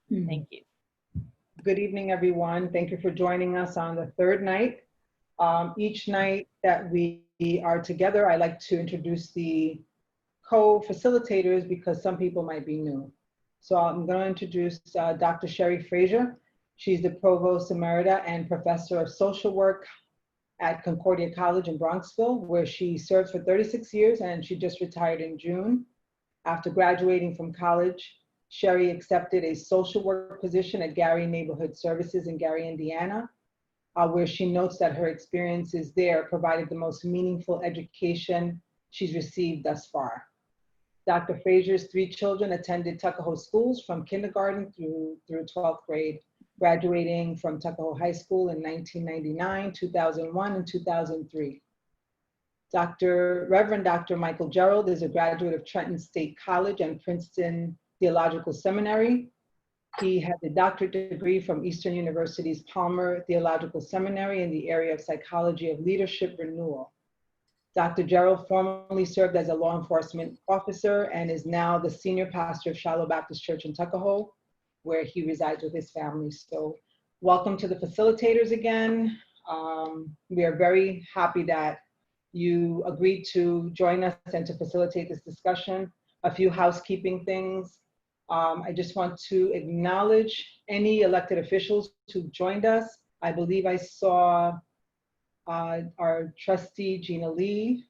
Thank you. Good evening, everyone. Thank you for joining us on the third night. Each night that we are together, I like to introduce the co-facilitators because some people might be new. So I'm going to introduce Dr. Sherry Frazier. She's the Provost Emerita and Professor of Social Work at Concordia College in Bronxville, where she served for 36 years and she just retired in June. After graduating from college, Sherry accepted a social work position at Gary Neighborhood Services in Gary, Indiana, where she notes that her experiences there provided the most meaningful education she's received thus far. Dr. Frazier's 3 children attended Tuckahoe schools from kindergarten through 12th grade, graduating from Tuckahoe High School in 1999, 2001, and 2003. Reverend Dr. Michael Gerald is a graduate of Trenton State College and Princeton Theological Seminary. He has a doctorate degree from Eastern University's Palmer Theological Seminary in the area of psychology of leadership renewal. Dr. Gerald formerly served as a law enforcement officer and is now the senior pastor of Shiloh Baptist Church in Tuckahoe, where he resides with his family. So welcome to the facilitators again. We are very happy that you agreed to join us and to facilitate this discussion. A few housekeeping things. I just want to acknowledge any elected officials who joined us. I believe I saw our trustee Gina Lee,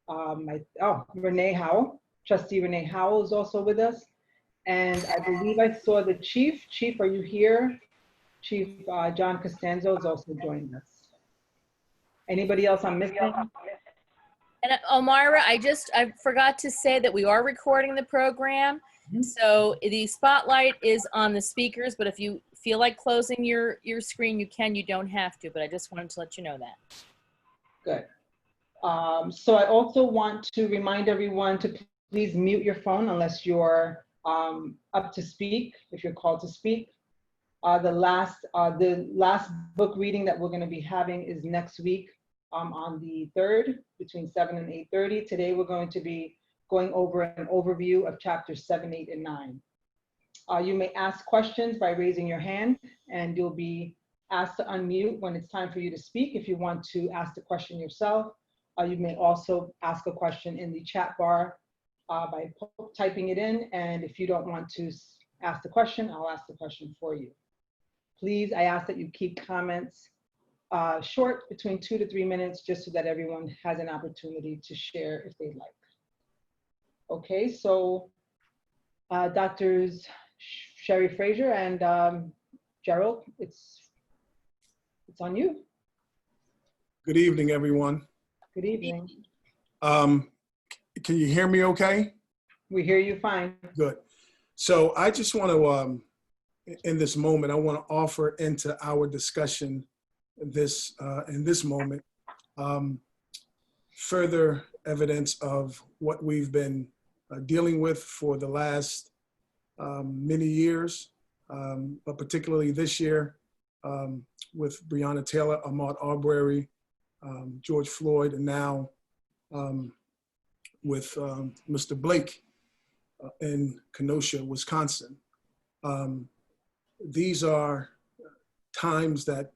Renee Howell. Trustee Renee Howell is also with us. And I believe I saw the chief. Chief, are you here? Chief John Costanzo is also joining us. Anybody else I'm missing? And Omayra, I forgot to say that we are recording the program. So the spotlight is on the speakers, but if you feel like closing your screen, you can, you don't have to, but I just wanted to let you know that. Good. So I also want to remind everyone to please mute your phone unless you're up to speak, if you're called to speak. The last book reading that we're going to be having is next week on the 3rd between 7 and 8:30. Today we're going to be going over an overview of chapters 7, 8, and 9. You may ask questions by raising your hand, and you'll be asked to unmute when it's time for you to speak if you want to ask the question yourself. You may also ask a question in the chat bar by typing it in, and if you don't want to ask the question, I'll ask the question for you. Please, I ask that you keep comments short, between 2 to 3 minutes, just so that everyone has an opportunity to share if they'd like. Okay, so Doctors Sherry Frazier and Gerald, it's on you. Good evening, everyone. Good evening. Can you hear me okay? We hear you fine. Good. So I just want to, in this moment, I want to offer into our discussion this in this moment, further evidence of what we've been dealing with for the last many years, but particularly this year with Breonna Taylor, Ahmaud Arbery, George Floyd, and now with Mr. Blake in Kenosha, Wisconsin. These are times that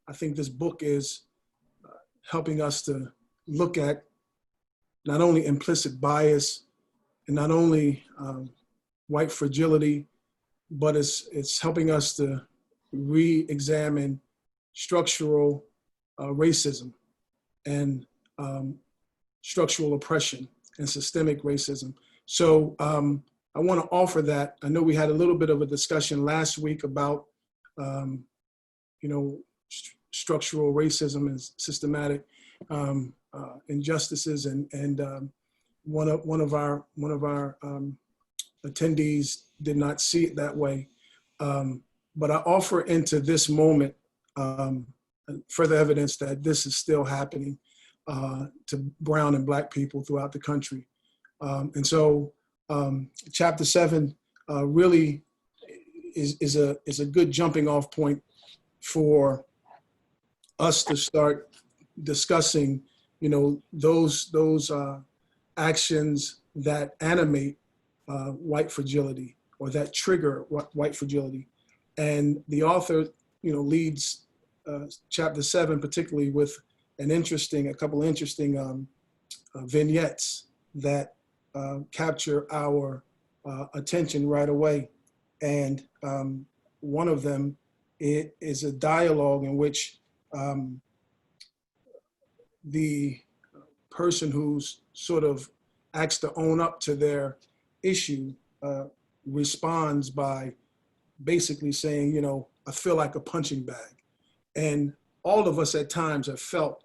I think this book is helping us to look at not only implicit bias and not only white fragility, but it's helping us to re-examine structural racism and structural oppression and systemic racism. So I want to offer that. I know we had a little bit of a discussion last week about, structural racism and systematic injustices, and one of our attendees did not see it that way. But I offer into this moment further evidence that this is still happening to brown and black people throughout the country. And so chapter 7 really is a good jumping off point for us to start discussing, those actions that animate white fragility, or that trigger white fragility. And the author, leads chapter 7, particularly with a couple of interesting vignettes that capture our attention right away. And one of them, it is a dialogue in which the person who's sort of asked to own up to their issue responds by basically saying, I feel like a punching bag. And all of us at times have felt,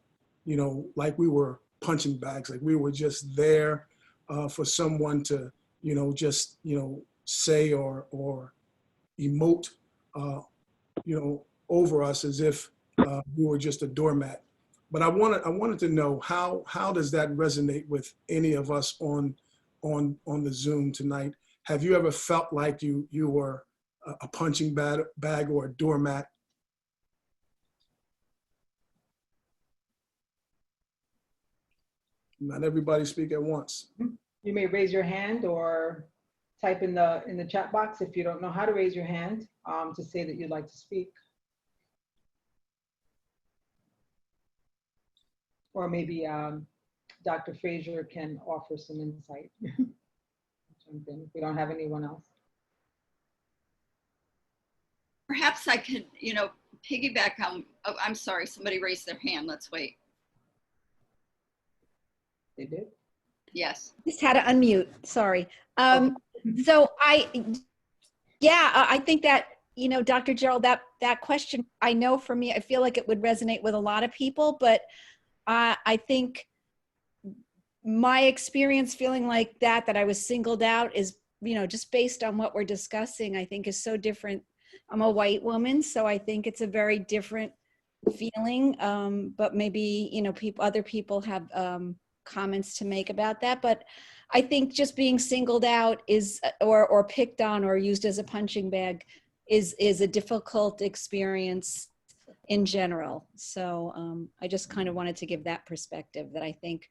like we were punching bags, like we were just there for someone to, just, say or emote, over us as if we were just a doormat. But I wanted to know how does that resonate with any of us on the Zoom tonight? Have you ever felt like you were a punching bag or a doormat? Not everybody speak at once. You may raise your hand or type in the chat box if you don't know how to raise your hand to say that you'd like to speak. Or maybe Dr. Frazier can offer some insight. If we don't have anyone else. Perhaps I could, piggyback on, oh, I'm sorry, somebody raised their hand. Let's wait. They did? Yes. Just had to unmute, sorry. Okay. So I think that, Dr. Gerald, that question, I know for me, I feel like it would resonate with a lot of people, but I think my experience feeling like that I was singled out is, just based on what we're discussing, I think is so different. I'm a white woman, so I think it's a very different feeling, but maybe, other people have comments to make about that. But I think just being singled out is, or picked on or used as a punching bag is a difficult experience in general. So I just kind of wanted to give that perspective that I think,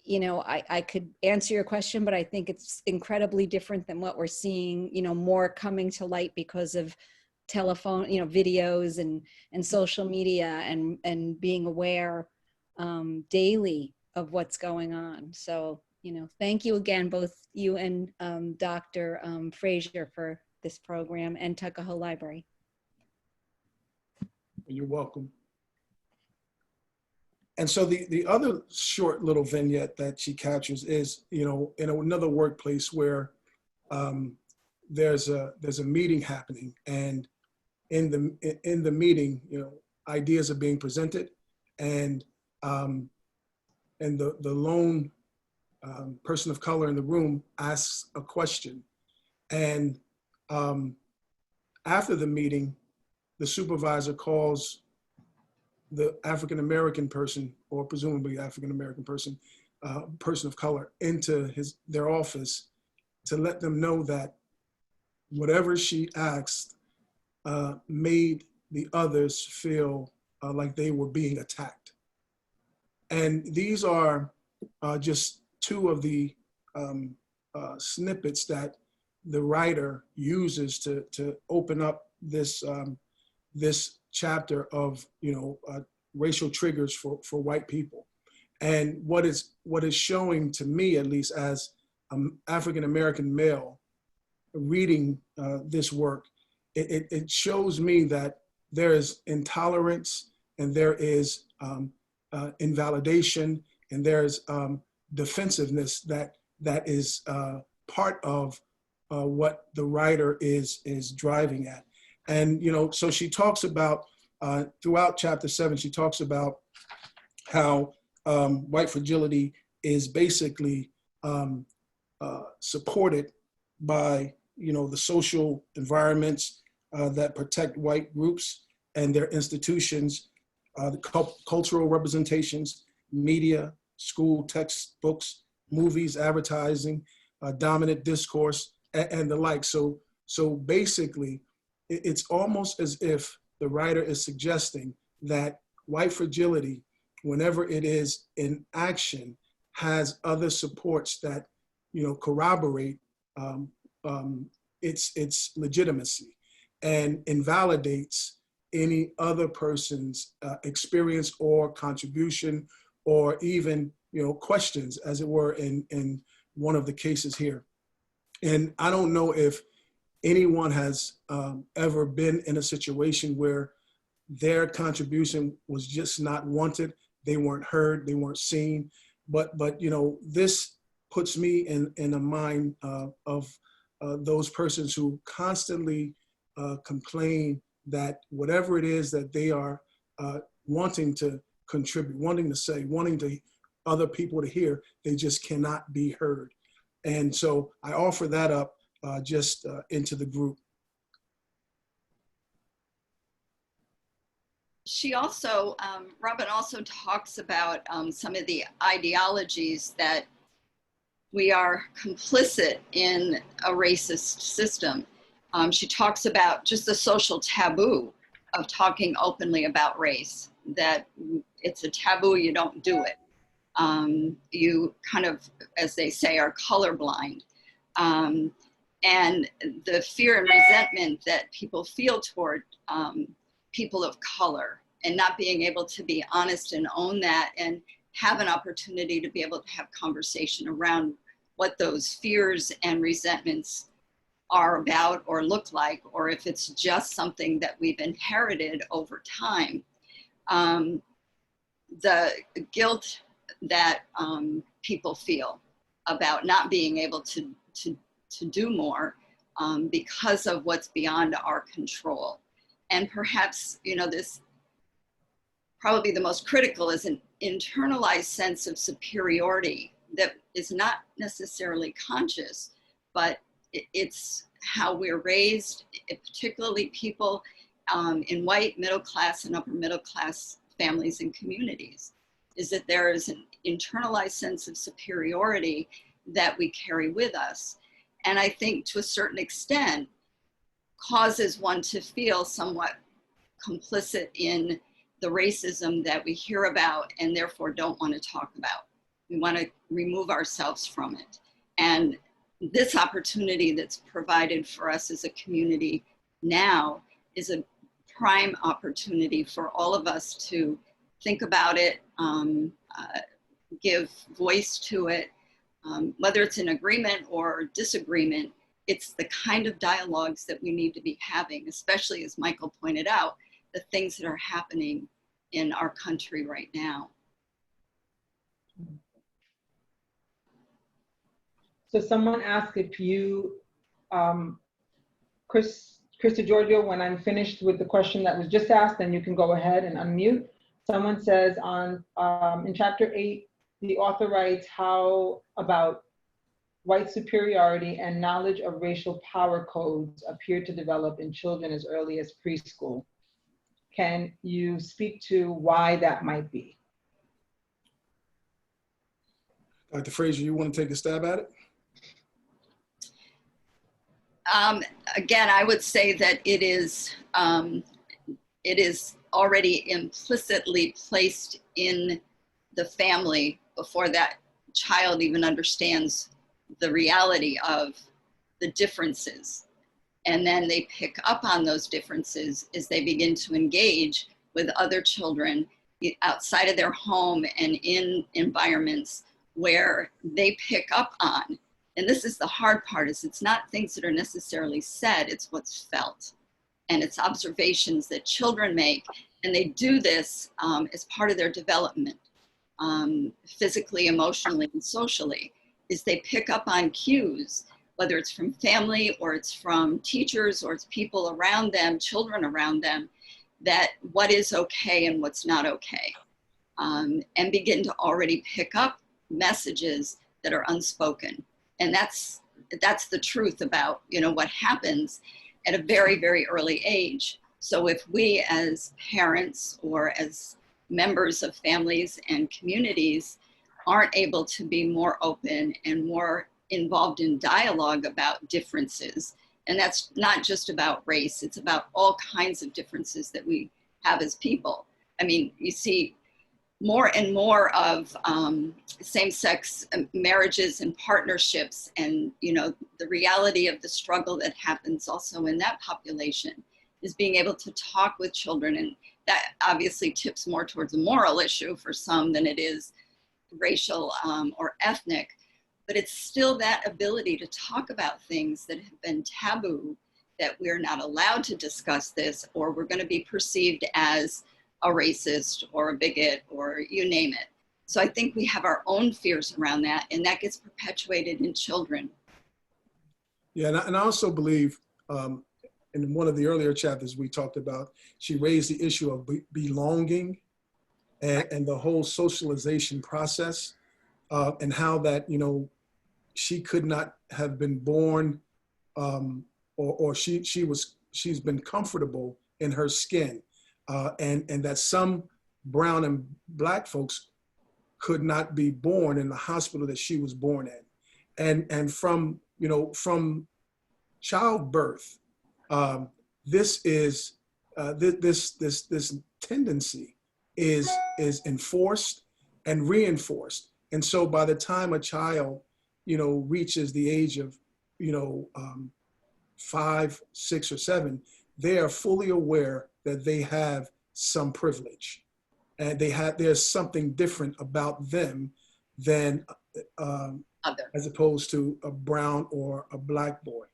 I could answer your question, but I think it's incredibly different than what we're seeing, more coming to light because of telephone, videos and social media and being aware daily of what's going on. So, thank you again, both you and Dr. Frazier for this program and Tuckahoe Library. You're welcome. And so the other short little vignette that she captures is, in another workplace where there's a meeting happening, and in the meeting, ideas are being presented, and the lone person of color in the room asks a question, and after the meeting, the supervisor calls the African-American person, or presumably African-American person, person of color, into their office to let them know that whatever she asked made the others feel like they were being attacked. And these are just two of the snippets that the writer uses to open up this this chapter of racial triggers for white people. And what is showing to me, at least as an African-American male reading this work, it shows me that there is intolerance, and there is invalidation, and there's defensiveness that is part of what the writer is driving at. And so she talks about throughout chapter 7, she talks about how white fragility is basically supported by the social environments that protect white groups and their institutions, the cultural representations, media, school textbooks, movies, advertising, dominant discourse, and the like. So basically, it's almost as if the writer is suggesting that white fragility, whenever it is in action, has other supports that corroborate its legitimacy and invalidates any other person's experience or contribution, or even, questions, as it were, in one of the cases here. And I don't know if anyone has ever been in a situation where their contribution was just not wanted. They weren't heard, they weren't seen. But this puts me in a mind of those persons who constantly complain that whatever it is that they are wanting to contribute, wanting to say, wanting to other people to hear, they just cannot be heard. And so I offer that up just into the group. She also, Robin also talks about some of the ideologies that we are complicit in a racist system. She talks about just the social taboo of talking openly about race, that it's a taboo, you don't do it. You kind of, as they say, are colorblind. And the fear and resentment that people feel toward people of color, and not being able to be honest and own that and have an opportunity to be able to have conversation around what those fears and resentments are about or look like, or if it's just something that we've inherited over time. The guilt that people feel about not being able to do more because of what's beyond our control. And perhaps, this probably the most critical is an internalized sense of superiority that is not necessarily conscious, but it's how we're raised, particularly people in white, middle class, and upper middle class families and communities, is that there is an internalized sense of superiority that we carry with us. And I think to a certain extent causes one to feel somewhat complicit in the racism that we hear about and therefore don't want to talk about. We want to remove ourselves from it. And this opportunity that's provided for us as a community now is a prime opportunity for all of us to think about it, give voice to it, whether it's an agreement or disagreement. It's the kind of dialogues that we need to be having, especially, as Michael pointed out, the things that are happening in our country right now. So someone asked if you, Krista Giorgio, when I'm finished with the question that was just asked, then you can go ahead and unmute. Someone says in chapter 8, the author writes how about white superiority and knowledge of racial power codes appear to develop in children as early as preschool. Can you speak to why that might be? Dr. Frazier, you want to take a stab at it? Again, I would say that it is already implicitly placed in the family before that child even understands the reality of the differences. And then they pick up on those differences as they begin to engage with other children outside of their home and in environments where they pick up on. And this is the hard part, is it's not things that are necessarily said, it's what's felt. And it's observations that children make. And they do this as part of their development, physically, emotionally, and socially, is they pick up on cues, whether it's from family or it's from teachers or it's people around them, children around them, that what is okay and what's not okay. And begin to already pick up messages that are unspoken. And that's the truth about, what happens at a very, very early age. So if we as parents or as members of families and communities aren't able to be more open and more involved in dialogue about differences, and that's not just about race, it's about all kinds of differences that we have as people. I mean, you see more and more of same-sex marriages and partnerships, and the reality of the struggle that happens also in that population is being able to talk with children. And that obviously tips more towards a moral issue for some than it is racial or ethnic, but it's still that ability to talk about things that have been taboo, that we're not allowed to discuss this, or we're going to be perceived as a racist or a bigot or you name it. So I think we have our own fears around that, and that gets perpetuated in children. Yeah, and I also believe in one of the earlier chapters we talked about, she raised the issue of belonging and the whole socialization process, and how that, she could not have been born, or she's been comfortable in her skin, and that some brown and black folks could not be born in the hospital that she was born in, and from childbirth, this tendency is enforced and reinforced. And so by the time a child, reaches the age of, 5, 6, or 7, they are fully aware that they have some privilege, and there's something different about them than as opposed to a brown or a black boy.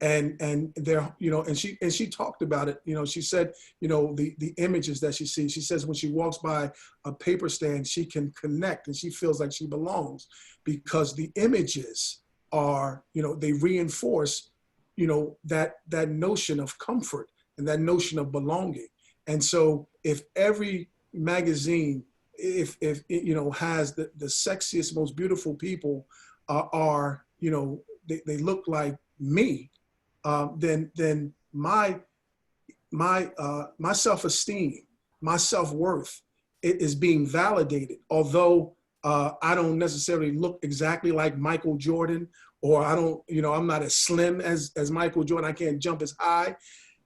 And there, and she talked about it. She said, the images that she sees. She says when she walks by a paper stand, she can connect and she feels like she belongs, because the images are, they reinforce, that notion of comfort and that notion of belonging. And so if every magazine, if has the sexiest, most beautiful people are, they look like me, then my self-esteem, my self-worth is being validated. Although I don't necessarily look exactly like Michael Jordan, or I don't, I'm not as slim as Michael Jordan. I can't jump as high,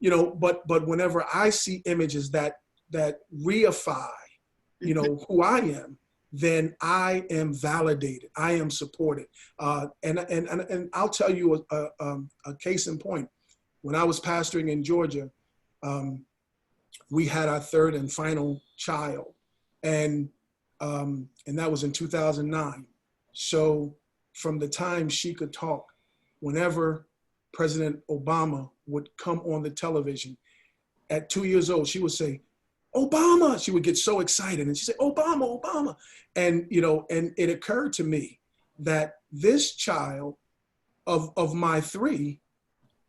but whenever I see images that reify, who I am, then I am validated. I am supported. And I'll tell you a case in point. When I was pastoring in Georgia, we had our third and final child, and that was in 2009. So from the time she could talk, whenever President Obama would come on the television, at 2 years old, she would say, "Obama." She would get so excited and she'd say, "Obama, Obama." And, and it occurred to me that this child of my 3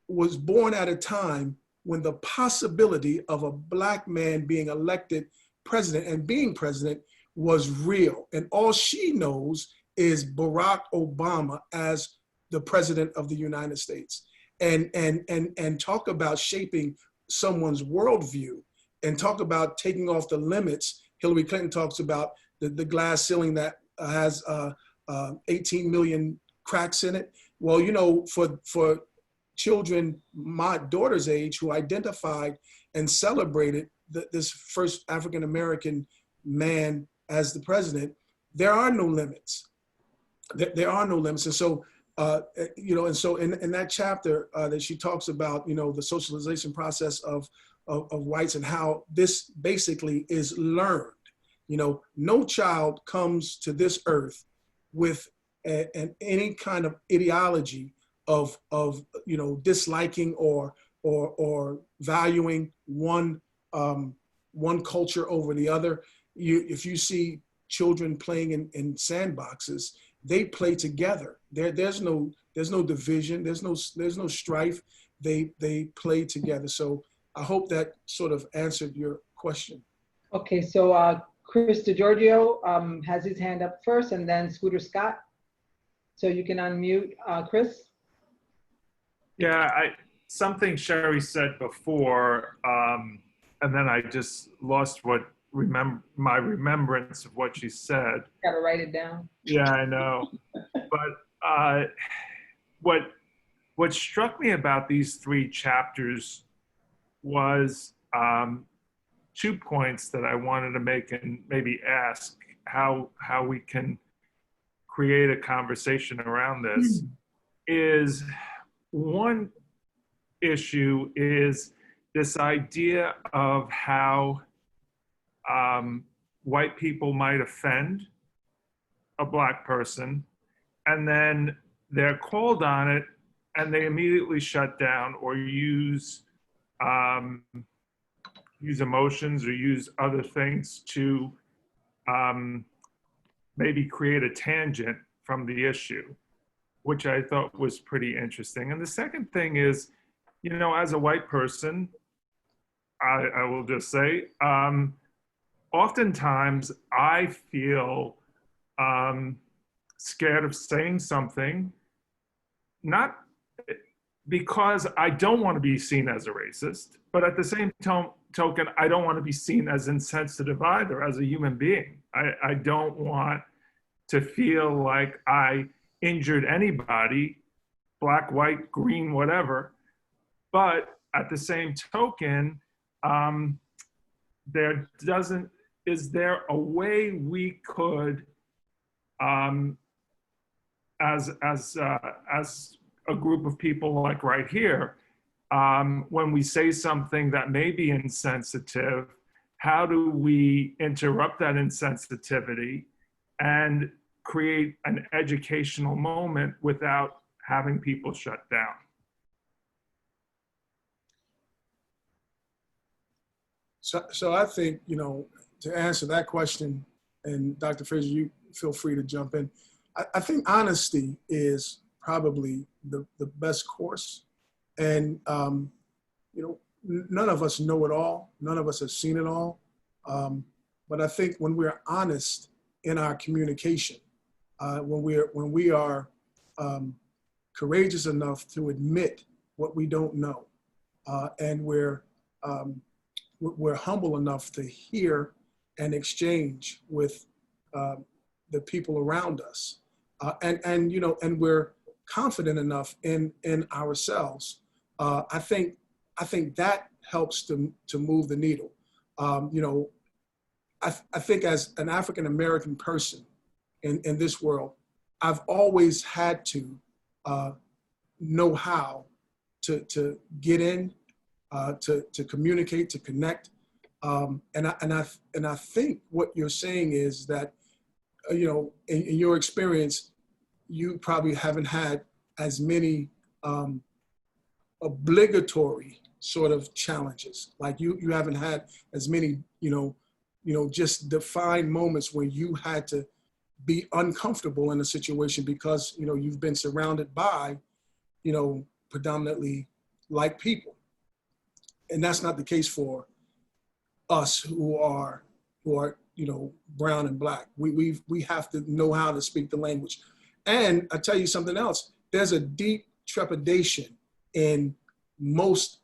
was born at a time when the possibility of a black man being elected president and being president was real. And all she knows is Barack Obama as the president of the United States. And talk about shaping someone's worldview, and talk about taking off the limits. Hillary Clinton talks about the glass ceiling that has 18 million cracks in it. Well, for children my daughter's age who identified and celebrated this first African-American man as the president, there are no limits. There are no limits. And so, and so in that chapter that she talks about, the socialization process of whites and how this basically is learned. No child comes to this earth with any kind of ideology of disliking or valuing one culture over the other. If you see children playing in sandboxes, they play together. There's no division. There's no strife. They play together. So I hope that sort of answered your question. Okay, so Chris DeGiorgio has his hand up first, and then Scooter Scott. So you can unmute, Chris. Yeah, something Sherry said before, and then I just lost my remembrance of what she said. Gotta write it down. Yeah, I know. But what struck me about these 3 chapters was 2 points that I wanted to make and maybe ask how we can create a conversation around this. Is one issue is this idea of how white people might offend a Black person, and then they're called on it and they immediately shut down or use emotions or use other things to maybe create a tangent from the issue, which I thought was pretty interesting. And the second thing is, you know, as a white person, I will just say, oftentimes I feel scared of saying something, not because I don't want to be seen as a racist, but at the same token, I don't want to be seen as insensitive either as a human being. I don't want to feel like I injured anybody, Black, white, green, whatever. But at the same token, is there a way we could, as a group of people like right here, when we say something that may be insensitive, how do we interrupt that insensitivity and create an educational moment without having people shut down? So I think, you know, to answer that question, and Dr. Fraser, you feel free to jump in. I think honesty is probably the best course. And, you know, none of us know it all. None of us have seen it all. But I think when we're honest in our communication, when we are courageous enough to admit what we don't know, and we're humble enough to hear and exchange with the people around us, and you know, and we're confident enough in ourselves. I think that helps to move the needle. You know, I think as an African American person in this world, I've always had to know how to get in, to communicate, to connect, and I think what you're saying is that, you know, in your experience, you probably haven't had as many obligatory sort of challenges. Like you haven't had as many, you know, just defined moments where you had to be uncomfortable in a situation because, you know, you've been surrounded by, you know, predominantly like people. And that's not the case for us who are, you know, brown and Black. We have to know how to speak the language. And I tell you something else, there's a deep trepidation in most,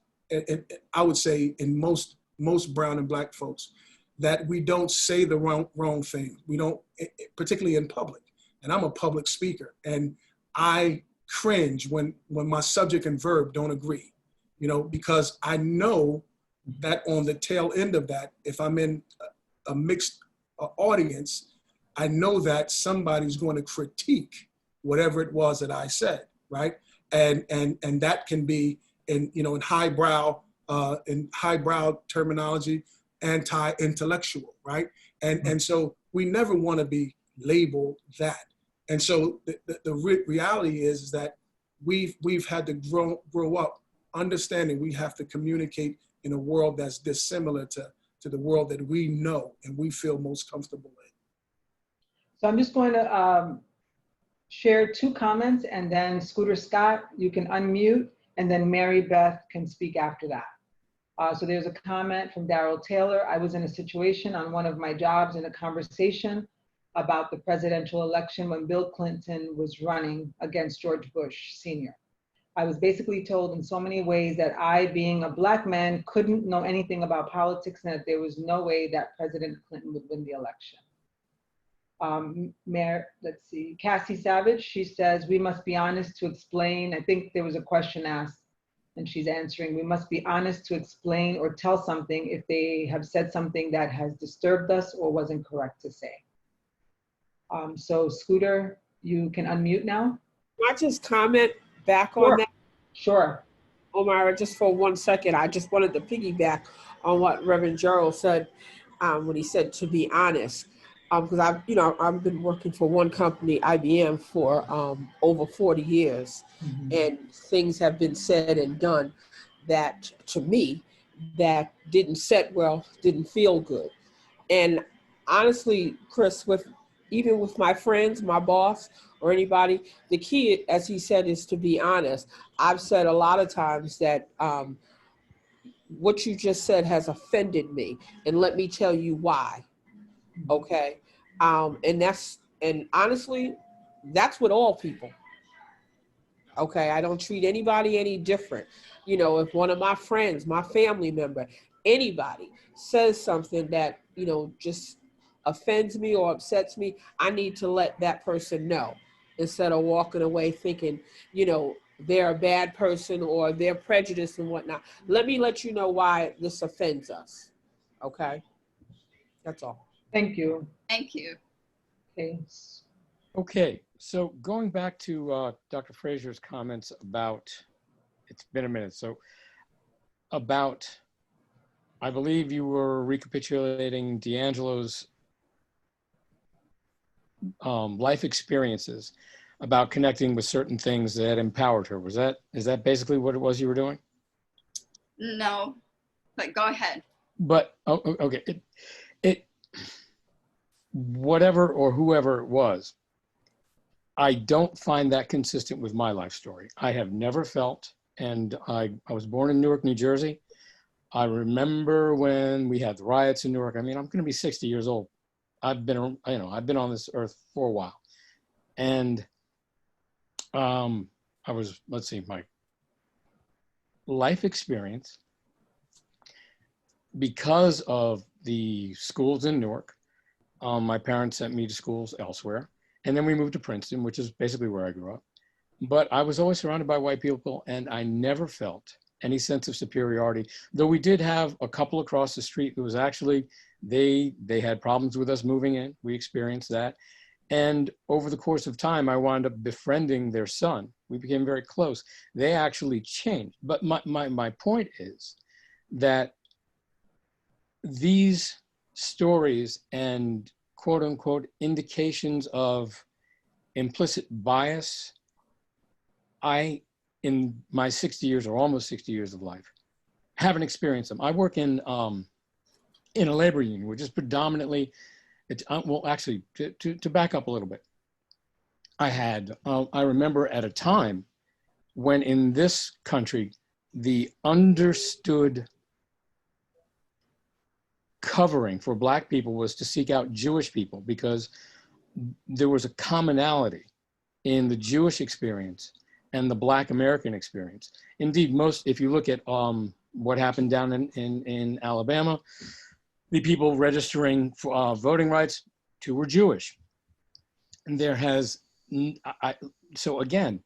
I would say in most brown and Black folks, that we don't say the wrong thing. We don't, particularly in public. And I'm a public speaker, and I cringe when my subject and verb don't agree, you know, because I know that on the tail end of that, if I'm in a mixed audience, I know that somebody's going to critique whatever it was that I said, right? And that can be in, you know, in highbrow terminology, anti-intellectual, right? And so we never want to be labeled that. And so the reality is that we've had to grow up understanding we have to communicate in a world that's dissimilar to the world that we know and we feel most comfortable in. So I'm just going to share 2 comments, and then Scooter Scott, you can unmute, and then Mary Beth can speak after that. So there's a comment from Daryl Taylor. I was in a situation on one of my jobs in a conversation about the presidential election when Bill Clinton was running against George Bush Sr. I was basically told in so many ways that I, being a Black man, couldn't know anything about politics and that there was no way that President Clinton would win the election. Let's see, Cassie Savage, she says, we must be honest to explain. I think there was a question asked And she's answering, we must be honest to explain or tell something if they have said something that has disturbed us or wasn't correct to say. So Scooter, you can unmute now. Can I just comment back on Sure. that? Sure. Omayra, just for 1 second, I just wanted to piggyback on what Reverend Gerald said when he said to be honest. Because I've been working for one company, IBM, for over 40 years, and things have been said and done that, to me, that didn't set well, didn't feel good. And honestly, Chris, even with my friends, my boss, or anybody, the key, as he said, is to be honest. I've said a lot of times that what you just said has offended me, and let me tell you why. Okay, and honestly, that's with all people. Okay, I don't treat anybody any different. You know, if one of my friends, my family member, anybody says something that, just offends me or upsets me, I need to let that person know instead of walking away thinking, they're a bad person or they're prejudiced and whatnot. Let me let you know why this offends us. Okay, that's all. Thank you. Thank you. Okay. Okay, so going back to Dr. Frazier's comments about, it's been a minute, so about, I believe you were recapitulating Diangelo's life experiences about connecting with certain things that empowered her. Is that basically what it was you were doing? No, but go ahead. But, okay, whatever or whoever it was, I don't find that consistent with my life story. I have never felt, and I was born in Newark, New Jersey. I remember when we had the riots in Newark. I mean, I'm going to be 60 years old. I've been on this earth for a while. And let's see, my life experience, because of the schools in Newark, my parents sent me to schools elsewhere. And then we moved to Princeton, which is basically where I grew up. But I was always surrounded by white people, and I never felt any sense of superiority, though we did have a couple across the street. It was actually, they had problems with us moving in. We experienced that. And over the course of time, I wound up befriending their son. We became very close. They actually changed. But my point is that these stories and quote unquote indications of implicit bias, in my 60 years or almost 60 years of life, haven't experienced them. I work in a labor union, which is predominantly, well, actually, to back up a little bit, I remember at a time when in this country, the understood covering for Black people was to seek out Jewish people, because there was a commonality in the Jewish experience and the Black American experience. Indeed, if you look at what happened down in Alabama, the people registering for voting rights, 2 were Jewish. And so again,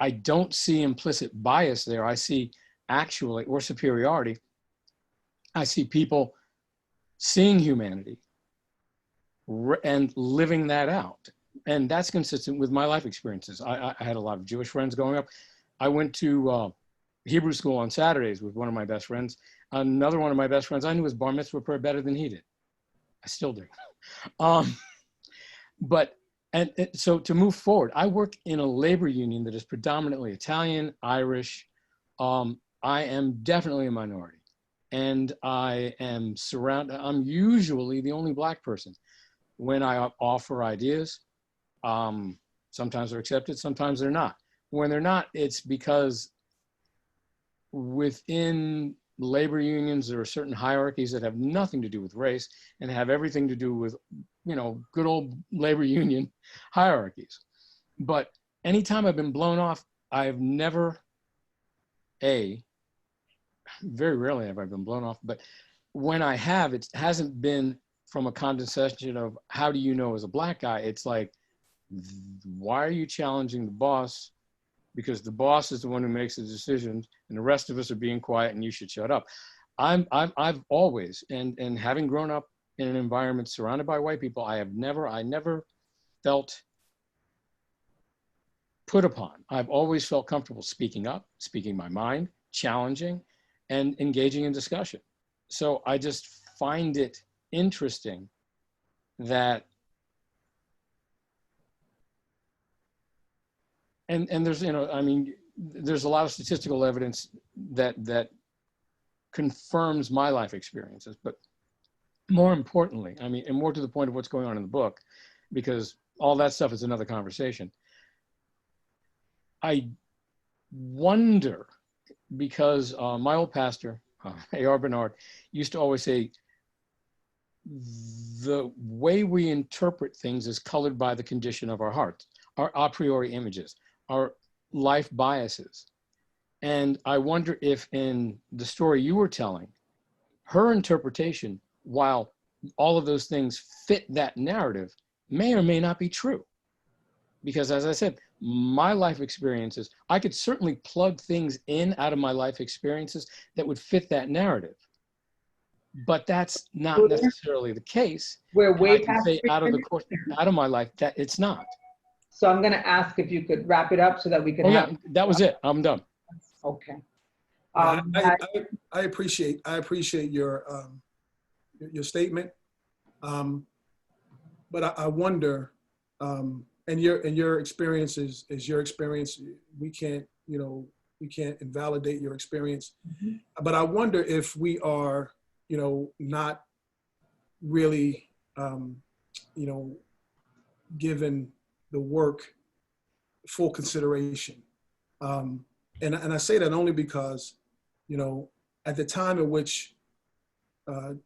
I don't see implicit bias there. I see actually, or superiority, I see people seeing humanity and living that out. And that's consistent with my life experiences. I had a lot of Jewish friends growing up. I went to Hebrew school on Saturdays with one of my best friends. Another one of my best friends, I knew his bar mitzvah prayer better than he did. I still do. So to move forward, I work in a labor union that is predominantly Italian, Irish. I am definitely a minority. And I am I'm usually the only Black person. When I offer ideas, sometimes they're accepted, sometimes they're not. When they're not, it's because within labor unions, there are certain hierarchies that have nothing to do with race and have everything to do with, good old labor union hierarchies. But anytime I've been blown off, I've never, very rarely have I been blown off, but when I have, it hasn't been from a condescension of, how do you know as a Black guy? It's like, why are you challenging the boss? because the boss is the one who makes the decisions and the rest of us are being quiet and you should shut up. I've always, and having grown up in an environment surrounded by white people, I never felt put upon. I've always felt comfortable speaking up, speaking my mind, challenging, and engaging in discussion. So I just find it interesting that, and there's, you know, I mean, there's a lot of statistical evidence that confirms my life experiences, but more importantly, I mean, and more to the point of what's going on in the book, because all that stuff is another conversation. I wonder, because my old pastor, A.R. Bernard, used to always say, the way we interpret things is colored by the condition of our hearts, our a priori images, our life biases. And I wonder if in the story you were telling, her interpretation, while all of those things fit that narrative, may or may not be true. Because as I said, my life experiences, I could certainly plug things in out of my life experiences that would fit that narrative. But that's not necessarily the case. We're way I can past say 3 out of the minutes. course, out of my life, that it's not. So I'm gonna ask if you could wrap it up so that we can Oh have. yeah, that was it. I'm done. Okay. Yeah, I appreciate your statement, but I wonder, and your experience is your experience. We can't invalidate your experience, but I wonder if we are not really given the work full consideration, and I say that only because at the time in which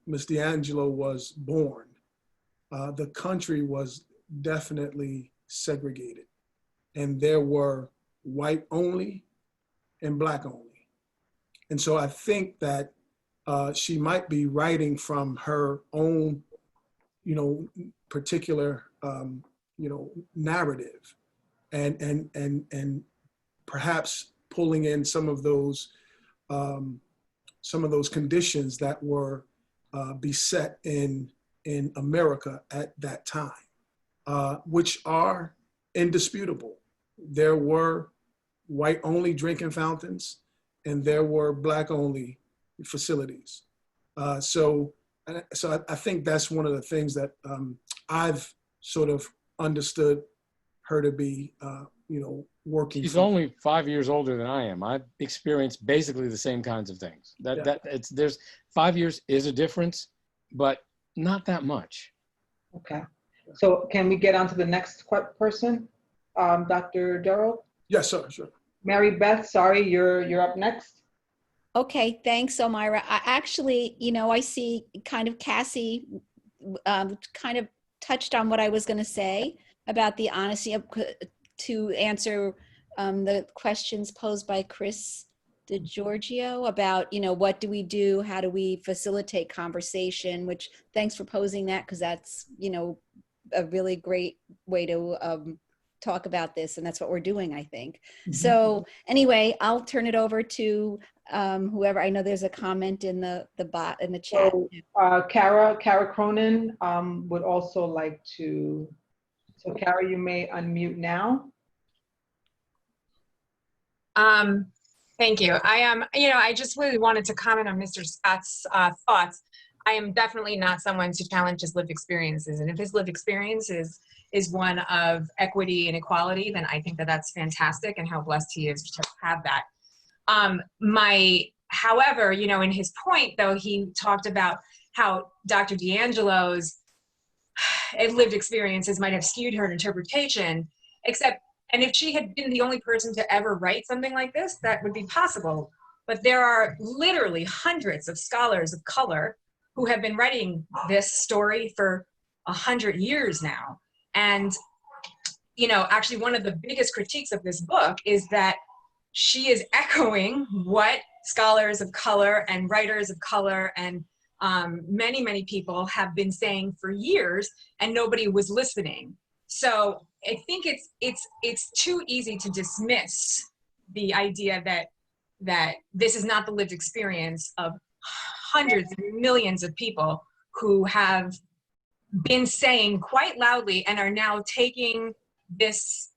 Ms. Diangelo was born, the country was definitely segregated, and there were white only and black only. And so I think that she might be writing from her own, particular, narrative, and perhaps pulling in some of those conditions that were beset in America at that time, which are indisputable. There were white-only drinking fountains, and there were black-only facilities. So I think that's one of the things that I've sort of understood her to be, working. She's only 5 years older than I am. I've experienced basically the same kinds of things. There's 5 years is a difference, but not that much. Okay. So can we get on to the next person? Dr. Darrell? Yes, sir, sure. Mary Beth, sorry, you're up next. Okay, thanks, Omayra. I actually, I see kind of Cassie kind of touched on what I was going to say about the honesty to answer the questions posed by Chris DeGiorgio about, what do we do? How do we facilitate conversation? Which, thanks for posing that, because that's, a really great way to talk about this, and that's what we're doing, I think. Mm-hmm. So anyway, I'll turn it over to whoever. I know there's a comment in the bot in the chat. So, Kara Cronin would also like to. So Kara, you may unmute now. Thank you. I just really wanted to comment on Mr. Scott's thoughts. I am definitely not someone to challenge his lived experiences. And if his lived experience is one of equity and equality, then I think that that's fantastic, and how blessed he is to have that. However, in his point, though, he talked about how Dr. Diangelo's lived experiences might have skewed her interpretation, and if she had been the only person to ever write something like this, that would be possible. But there are literally hundreds of scholars of color who have been writing this story for 100 years now. And, actually one of the biggest critiques of this book is that she is echoing what scholars of color and writers of color and many, many people have been saying for years, and nobody was listening. So I think it's too easy to dismiss the idea that this is not the lived experience of hundreds of millions of people who have been saying quite loudly and are now taking this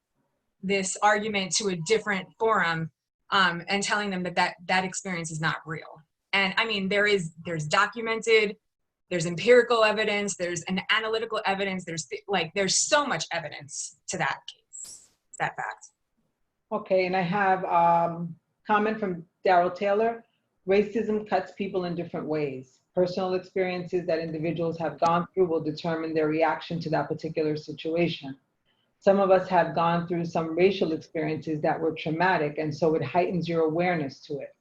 argument to a different forum, and telling them that experience is not real. And I mean, there's documented, there's empirical evidence, there's an analytical evidence, there's so much evidence to that case, that fact. Okay, and I have comment from Daryl Taylor. Racism cuts people in different ways. Personal experiences that individuals have gone through will determine their reaction to that particular situation. Some of us have gone through some racial experiences that were traumatic, and so it heightens your awareness to it.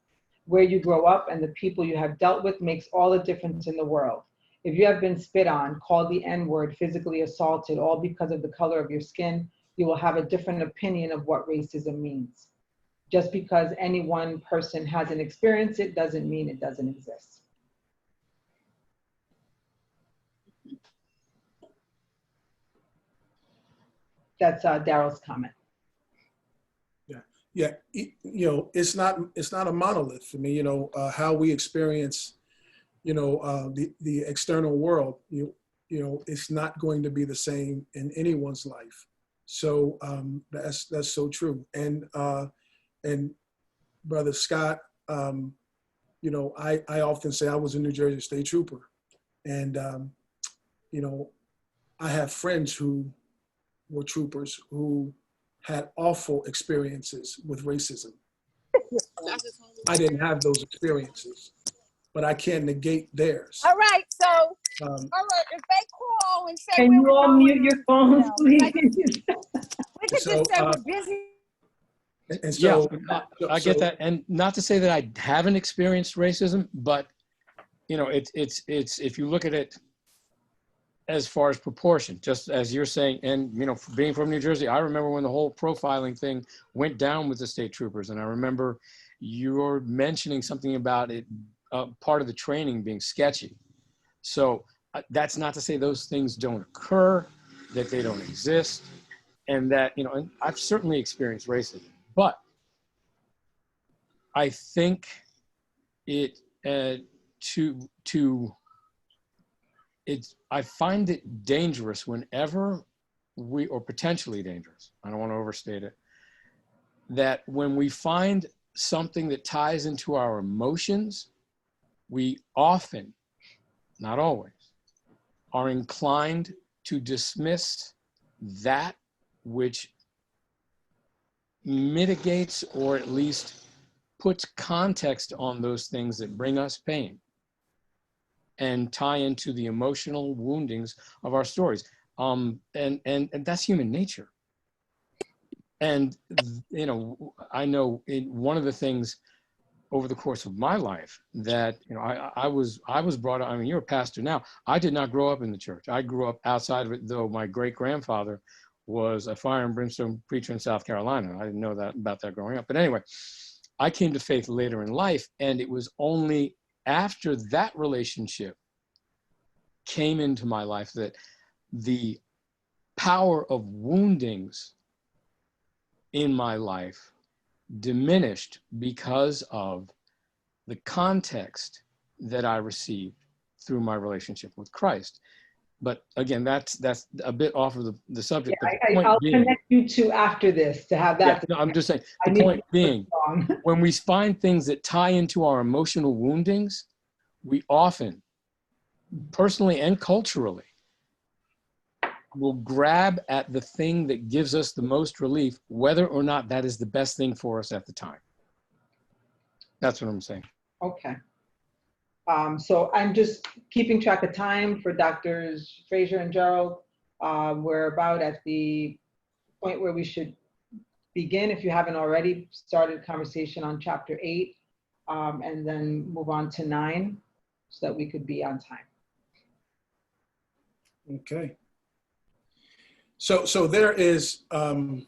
Where you grow up and the people you have dealt with makes all the difference in the world. If you have been spit on, called the N-word, physically assaulted, all because of the color of your skin, you will have a different opinion of what racism means. Just because any one person hasn't experienced it doesn't mean it doesn't exist. That's Daryl's comment. Yeah, it's not a monolith for me. How we experience, the external world. It's not going to be the same in anyone's life. So that's so true. And Brother Scott, I often say I was a New Jersey State Trooper, and I have friends who were troopers who had awful experiences with racism. I didn't have those experiences, but I can't negate theirs. All right, so all right, if they call and say, can you all mute your phones, please? We could just say we're busy. And so, I get that, and not to say that I haven't experienced racism, but it's if you look at it as far as proportion, just as you're saying, and being from New Jersey, I remember when the whole profiling thing went down with the state troopers, and I remember you're mentioning something about it, part of the training being sketchy. So that's not to say those things don't occur, that they don't exist, and that and I've certainly experienced racism, but I think it I find it dangerous whenever or potentially dangerous, I don't want to overstate it, that when we find something that ties into our emotions, we often, not always, are inclined to dismiss that which mitigates or at least puts context on those things that bring us pain and tie into the emotional woundings of our stories. And that's human nature. And, I know one of the things over the course of my life that, I was brought up, you're a pastor now. I did not grow up in the church. I grew up outside of it, though my great-grandfather was a fire and brimstone preacher in South Carolina. I didn't know about that growing up. But anyway, I came to faith later in life, and it was only after that relationship came into my life that the power of woundings in my life diminished because of the context that I received through my relationship with Christ. But again, that's a bit off of the subject. Yeah, I'll connect you two after this to have that. Yeah, no, I'm just saying, the point being, when we find things that tie into our emotional woundings, we often, personally and culturally, will grab at the thing that gives us the most relief, whether or not that is the best thing for us at the time. That's what I'm saying. Okay. So I'm just keeping track of time for Drs. Fraser and Gerald. We're about at the point where we should begin, if you haven't already started conversation on chapter 8, and then move on to 9 so that we could be on time. Okay. So there is, in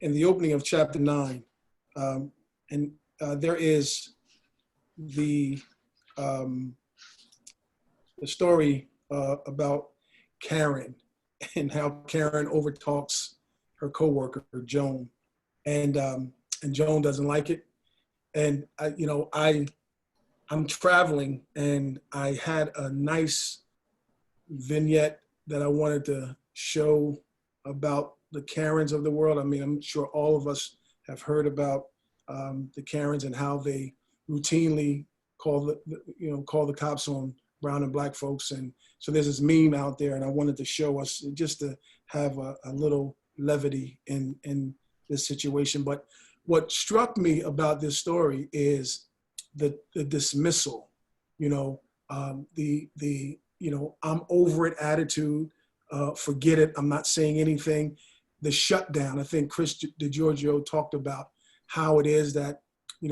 the opening of chapter 9, there is the story about Karen and how Karen overtalks her coworker Joan, and and Joan doesn't like it. And I'm traveling, and I had a nice vignette that I wanted to show about the Karens of the world. I mean, I'm sure all of us have heard about the Karens and how they routinely call the cops on brown and black folks. And so there's this meme out there, and I wanted to show us just to have a little levity in this situation. But what struck me about this story is the dismissal, I'm over it attitude, forget it, I'm not saying anything. The shutdown, I think Chris DiGiorgio talked about how it is that,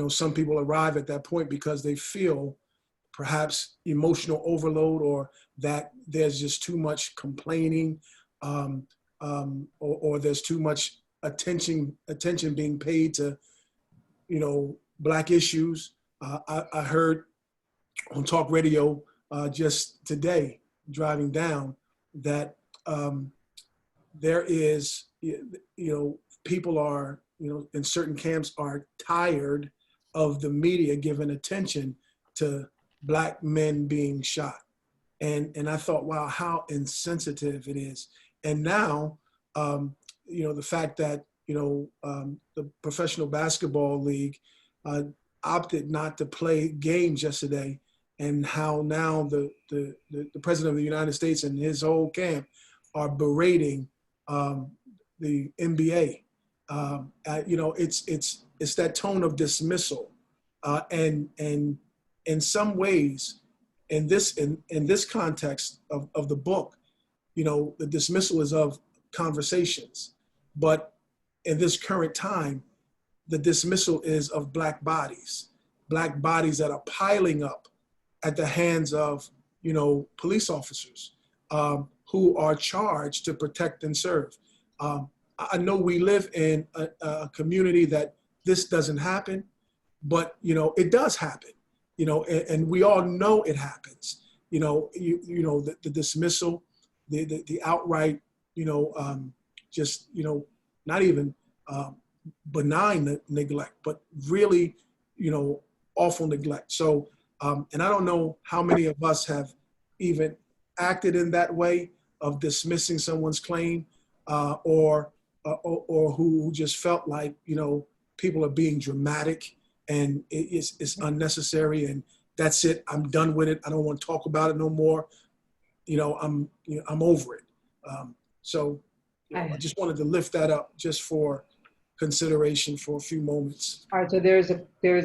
some people arrive at that point because they feel perhaps emotional overload, or that there's just too much complaining, or there's too much attention being paid to, Black issues. I heard on talk radio just today, driving down, that there is, people are, in certain camps are tired of the media giving attention to Black men being shot. And I thought, wow, how insensitive it is. And now, the fact that, the Professional Basketball League opted not to play games yesterday, and how now the President of the United States and his whole camp are berating the NBA. It's that tone of dismissal, and in some ways, in this context of the book, the dismissal is of conversations, but in this current time, the dismissal is of Black bodies that are piling up at the hands of, police officers who are charged to protect and serve. I know we live in a community that this doesn't happen, but, it does happen, and we all know it happens. The dismissal, the outright, just, not even benign neglect, but really, awful neglect. So, and I don't know how many of us have even acted in that way of dismissing someone's claim, or who just felt like, people are being dramatic and it's unnecessary, and that's it. I'm done with it. I don't want to talk about it no more. I'm over it. So I just wanted to lift that up just for consideration for a few moments. All right, so there's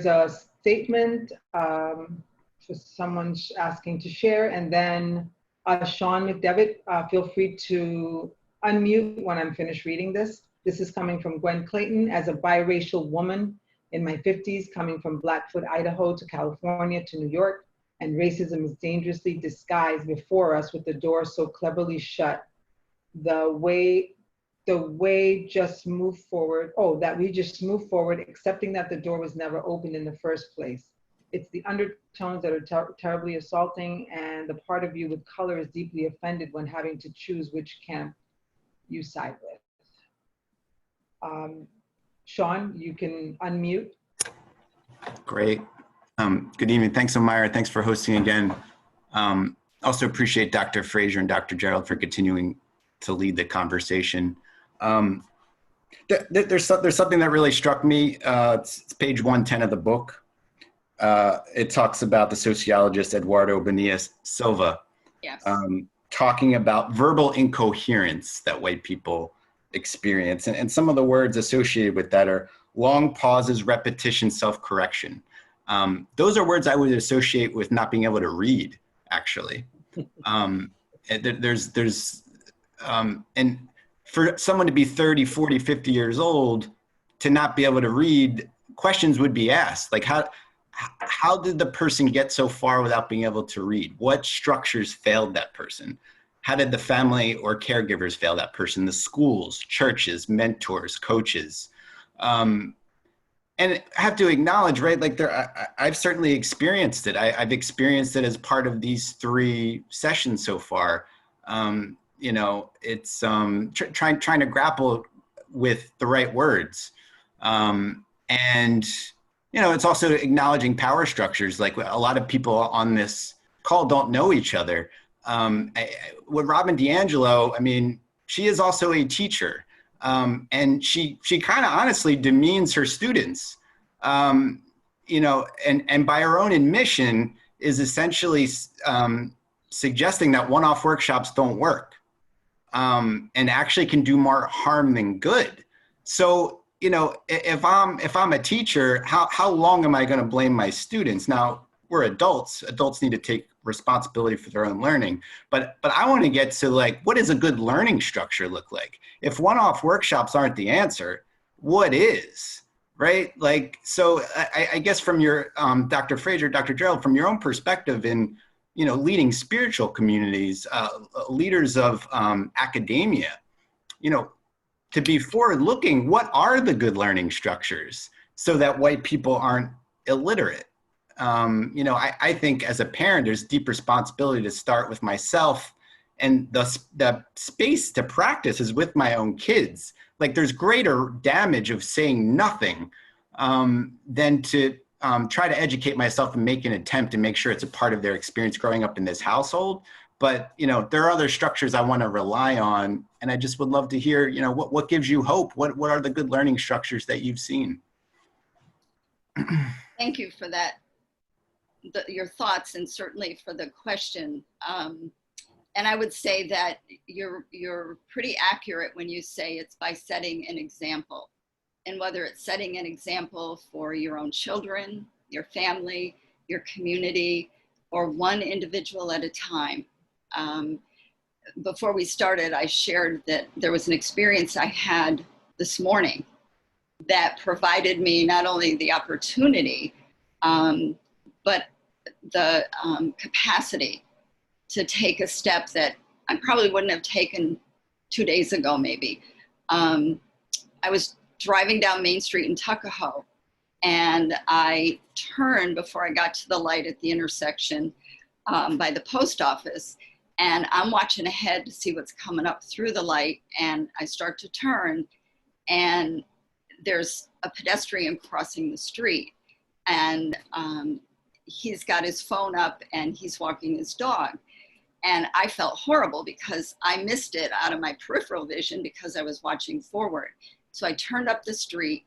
a statement for someone asking to share, and then Sean McDevitt, feel free to unmute when I'm finished reading this. This is coming from Gwen Clayton. As a biracial woman in my 50s, coming from Blackfoot, Idaho to California to New York, and racism is dangerously disguised before us with the door so cleverly shut. The way just move forward, that we just move forward, accepting that the door was never opened in the first place. It's the undertones that are terribly assaulting, and the part of you with color is deeply offended when having to choose which camp you side with. Sean, you can unmute. Great. Good evening. Thanks, Omayra. Thanks for hosting again. Also appreciate Dr. Frazier and Dr. Gerald for continuing to lead the conversation. There's something that really struck me. It's page 110 of the book. It talks about the sociologist Eduardo Bonilla Silva, Yes. talking about verbal incoherence that white people experience. And some of the words associated with that are long pauses, repetition, self-correction. Those are words I would associate with not being able to read, actually. And for someone to be 30, 40, 50 years old, to not be able to read, questions would be asked. Like, how did the person get so far without being able to read? What structures failed that person? How did the family or caregivers fail that person? The schools, churches, mentors, coaches. And I have to acknowledge, right, like I've certainly experienced it. I've experienced it as part of these 3 sessions so far. It's trying to grapple with the right words. And, you know, it's also acknowledging power structures. Like a lot of people on this call don't know each other. With Robin Diangelo, I mean, she is also a teacher. And she kind of honestly demeans her students, you know, and by her own admission is essentially suggesting that one-off workshops don't work, and actually can do more harm than good. So, you know, if I'm a teacher, how long am I going to blame my students? Now, we're adults. Adults need to take responsibility for their own learning. But I want to get to, like, what does a good learning structure look like? If one-off workshops aren't the answer, what is, right? Like, so I guess from your, Dr. Fraser, Dr. Gerald, from your own perspective in, you know, leading spiritual communities, leaders of academia, you know, to be forward-looking, what are the good learning structures so that white people aren't illiterate? You know, I think as a parent, there's deep responsibility to start with myself, and the space to practice is with my own kids. Like, there's greater damage of saying nothing than to try to educate myself and make an attempt to make sure it's a part of their experience growing up in this household. But, you know, there are other structures I want to rely on. And I just would love to hear, you know, what gives you hope? What are the good learning structures that you've seen? Thank you for that, your thoughts, and certainly for the question. And I would say that you're pretty accurate when you say it's by setting an example. And whether it's setting an example for your own children, your family, your community, or one individual at a time. Before we started, I shared that there was an experience I had this morning that provided me not only the opportunity, but the capacity to take a step that I probably wouldn't have taken 2 days ago, maybe. I was driving down Main Street in Tuckahoe, and I turned before I got to the light at the intersection by the post office, and I'm watching ahead to see what's coming up through the light, and I start to turn, and there's a pedestrian crossing the street, and he's got his phone up and he's walking his dog. And I felt horrible because I missed it out of my peripheral vision because I was watching forward. So I turned up the street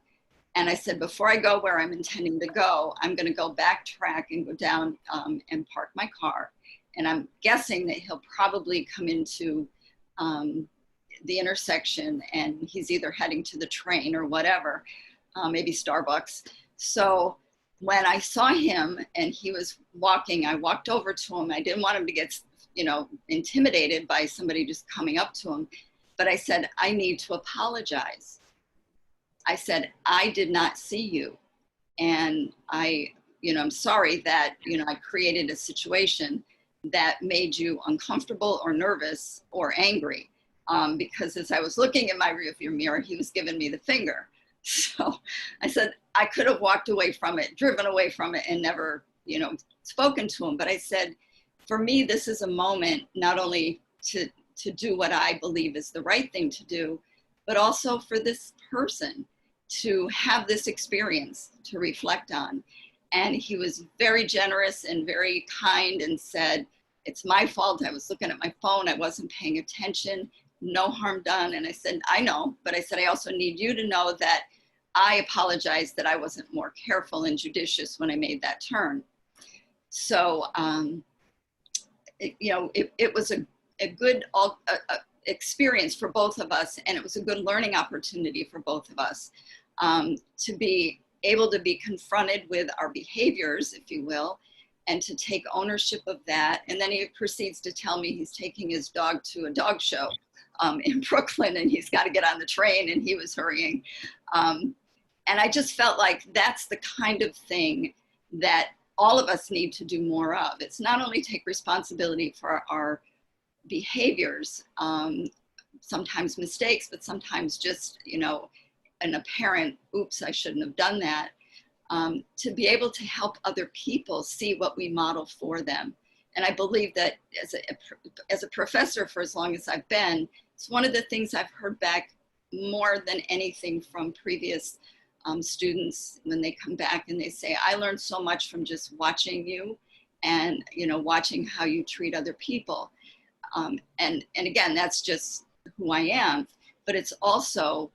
and I said, before I go where I'm intending to go, I'm going to go backtrack and go down and park my car. And I'm guessing that he'll probably come into the intersection and he's either heading to the train or whatever, maybe Starbucks. So when I saw him and he was walking, I walked over to him. I didn't want him to get, you know, intimidated by somebody just coming up to him. But I said, I need to apologize. I said, I did not see you. And I'm sorry that, I created a situation that made you uncomfortable or nervous or angry. Because as I was looking in my rearview mirror, he was giving me the finger. So I said, I could have walked away from it, driven away from it, and never, spoken to him. But I said, for me, this is a moment not only to do what I believe is the right thing to do, but also for this person to have this experience to reflect on. And he was very generous and very kind and said, it's my fault. I was looking at my phone. I wasn't paying attention. No harm done. And I said, I know, but I said, I also need you to know that I apologize that I wasn't more careful and judicious when I made that turn. So, it was a good experience for both of us. And it was a good learning opportunity for both of us to be able to be confronted with our behaviors, if you will, and to take ownership of that. And then he proceeds to tell me he's taking his dog to a dog show in Brooklyn, and he's got to get on the train, and he was hurrying. And I just felt like that's the kind of thing that all of us need to do more of. It's not only take responsibility for our behaviors, sometimes mistakes, but sometimes just, an apparent, oops, I shouldn't have done that, to be able to help other people see what we model for them. And I believe that as a professor for as long as I've been, it's one of the things I've heard back more than anything from previous students when they come back and they say, I learned so much from just watching you and, you know, watching how you treat other people. And again, that's just who I am, but it's also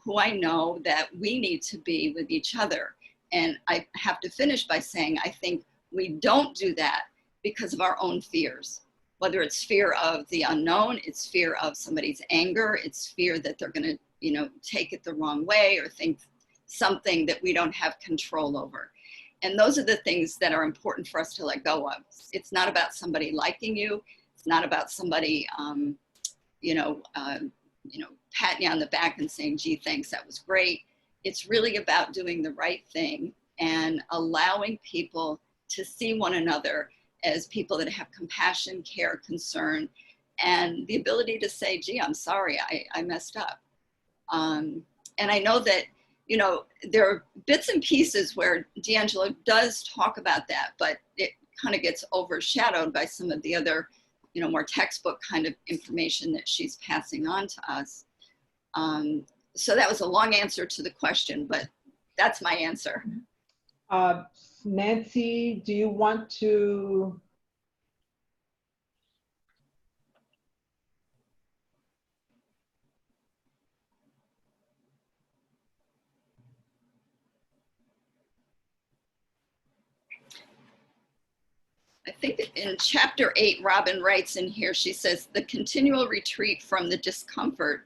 who I know that we need to be with each other. And I have to finish by saying, I think we don't do that because of our own fears. Whether it's fear of the unknown, it's fear of somebody's anger, it's fear that they're gonna, you know, take it the wrong way or think something that we don't have control over. And those are the things that are important for us to let go of. It's not about somebody liking you. It's not about somebody, patting you on the back and saying, gee, thanks, that was great. It's really about doing the right thing and allowing people to see one another as people that have compassion, care, concern, and the ability to say, gee, I'm sorry, I messed up. And I know that, you know, there are bits and pieces where Diangelo does talk about that, but it kind of gets overshadowed by some of the other, you know, more textbook kind of information that she's passing on to us. So that was a long answer to the question, but that's my answer. Nancy, do you want to? I think in chapter 8, Robin writes in here, she says, the continual retreat from the discomfort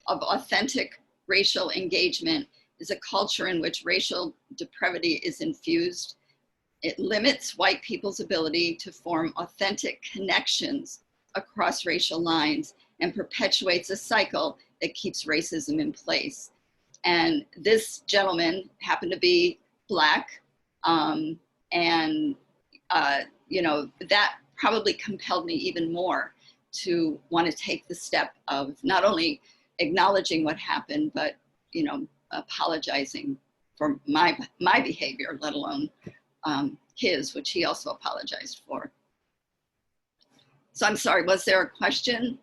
of authentic racial engagement is a culture in which racial depravity is infused. It limits white people's ability to form authentic connections across racial lines and perpetuates a cycle that keeps racism in place. And this gentleman happened to be Black, you know, that probably compelled me even more to want to take the step of not only acknowledging what happened, but, you know, apologizing for my behavior, let alone his, which he also apologized for. So I'm sorry, was there a question,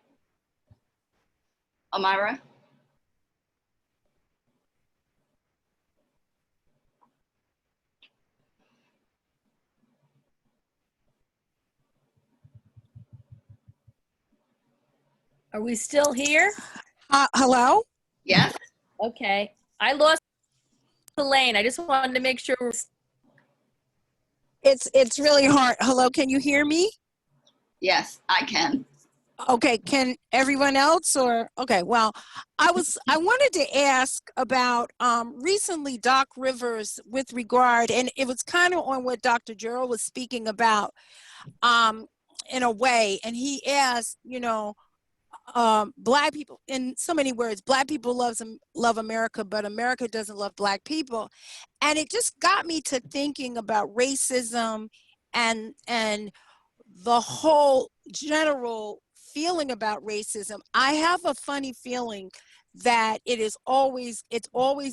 Omayra? Are we still here? Hello? Yes? Okay. I lost Elaine. I just wanted to make sure. It's really hard. Hello, can you hear me? Yes, I can. Okay, can everyone else or okay, well, I wanted to ask about recently Doc Rivers with regard, and it was kind of on what Dr. Gerald was speaking about in a way, and he asked, you know, Black people, in so many words, Black people love America, but America doesn't love Black people. And it just got me to thinking about racism and the whole general feeling about racism. I have a funny feeling that it's always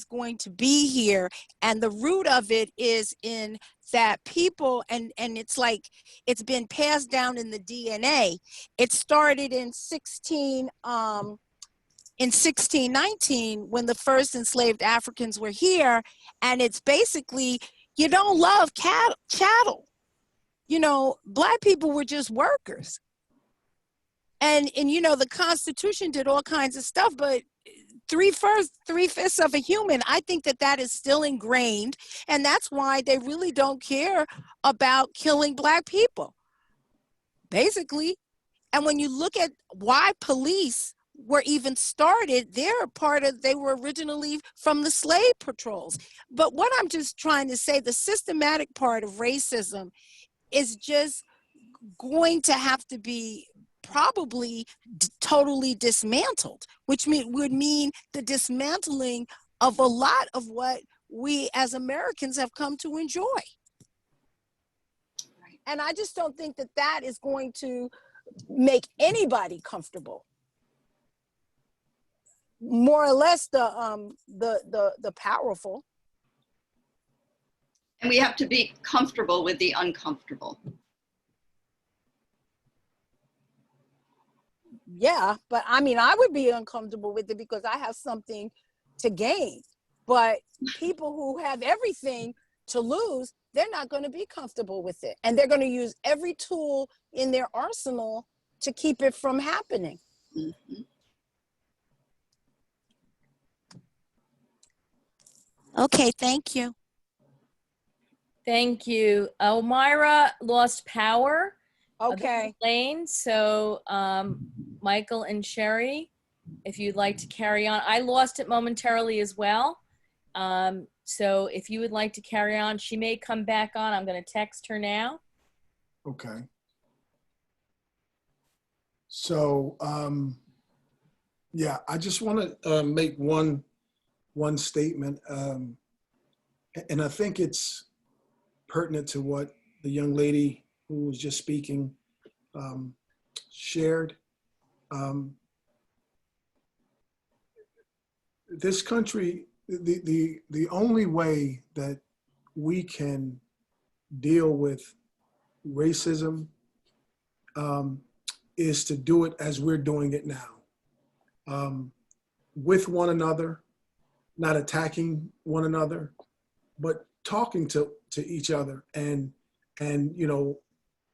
going to be here, and the root of it is in that people, and it's like it's been passed down in the DNA. It started in 1619 when the first enslaved Africans were here, and it's basically, you don't love chattel. You know, Black people were just workers. And you know, the Constitution did all kinds of stuff, but three-fifths of a human, I think that is still ingrained, and that's why they really don't care about killing Black people, basically. And when you look at why police were even started, they were originally from the slave patrols. But what I'm just trying to say, the systematic part of racism is just going to have to be probably totally dismantled, which would mean the dismantling of a lot of what we as Americans have come to enjoy. And I just don't think that is going to make anybody comfortable. More or less the powerful. And we have to be comfortable with the uncomfortable. Yeah, but I mean, I would be uncomfortable with it because I have something to gain. But people who have everything to lose, they're not going to be comfortable with it. And they're going to use every tool in their arsenal to keep it from happening. Mhm. Okay, thank you. Thank you. Omayra lost power. Okay. Lane. So Michael and Sherry, if you'd like to carry on. I lost it momentarily as well. So if you would like to carry on, she may come back on. I'm going to text her now. Okay. So, yeah, I just want to make one statement, and I think it's pertinent to what the young lady who was just speaking shared. This country, the only way that we can deal with racism is to do it as we're doing it now, with one another, not attacking one another, but talking to each other, and you know,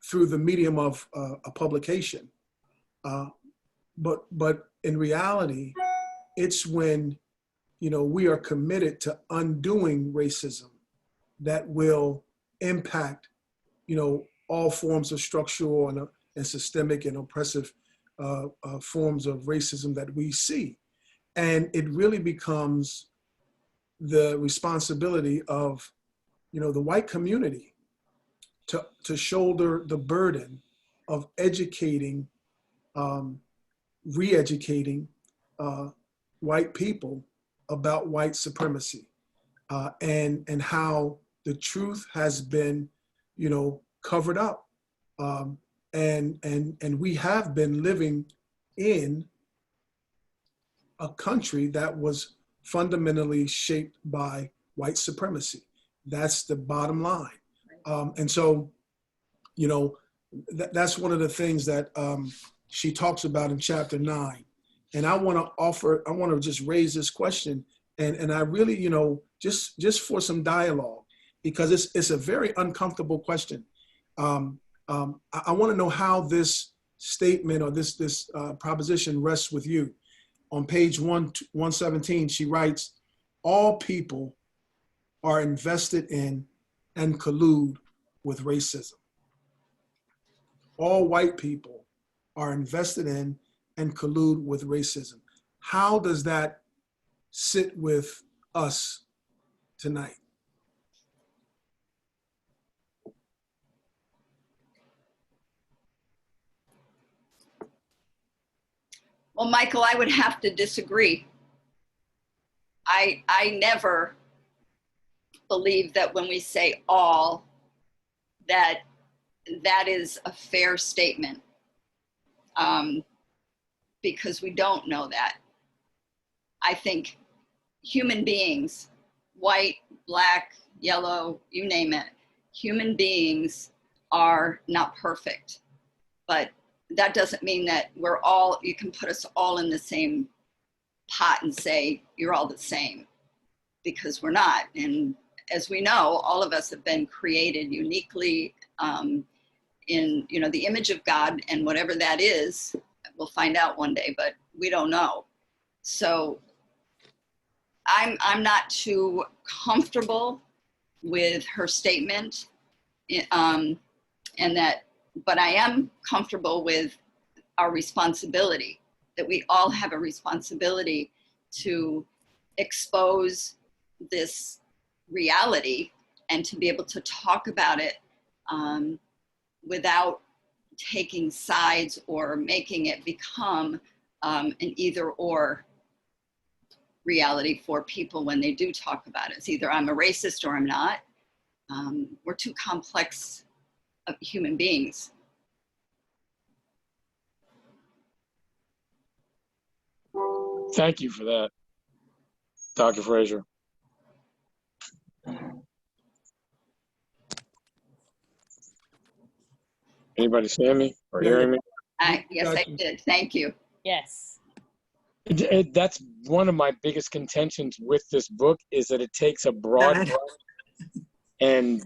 through the medium of a publication. But in reality, it's when, you know, we are committed to undoing racism that will impact, you know, all forms of structural and systemic and oppressive forms of racism that we see. And it really becomes the responsibility of, you know, the white community to shoulder the burden of educating, re-educating white people about white supremacy, and how the truth has been, you know, covered up, and we have been living in a country that was fundamentally shaped by white supremacy. That's the bottom line. And so, you know, that's one of the things that she talks about in chapter 9. And I want to just raise this question, and I really, you know, just for some dialogue, because it's a very uncomfortable question. I want to know how this statement or this proposition rests with you. On page 117, she writes, all people are invested in and collude with racism. All white people are invested in and collude with racism. How does that sit with us tonight? Well, Michael, I would have to disagree. I never believe that when we say all, that is a fair statement, because we don't know that. I think human beings, white, black, yellow, you name it, human beings are not perfect, but that doesn't mean that you can put us all in the same pot and say you're all the same, because we're not. And as we know, all of us have been created uniquely in, you know, the image of God, and whatever that is, we'll find out one day, but we don't know. So I'm not too comfortable with her statement, and that, but I am comfortable with our responsibility, that we all have a responsibility to expose this reality and to be able to talk about it without taking sides or making it become an either or reality for people when they do talk about it. It's either I'm a racist or I'm not. We're too complex human beings. Thank you for that, Dr. Fraser. Anybody seeing me or hearing me? Yes, I did. Thank you. Yes. That's one of my biggest contentions with this book, is that it takes a broad brush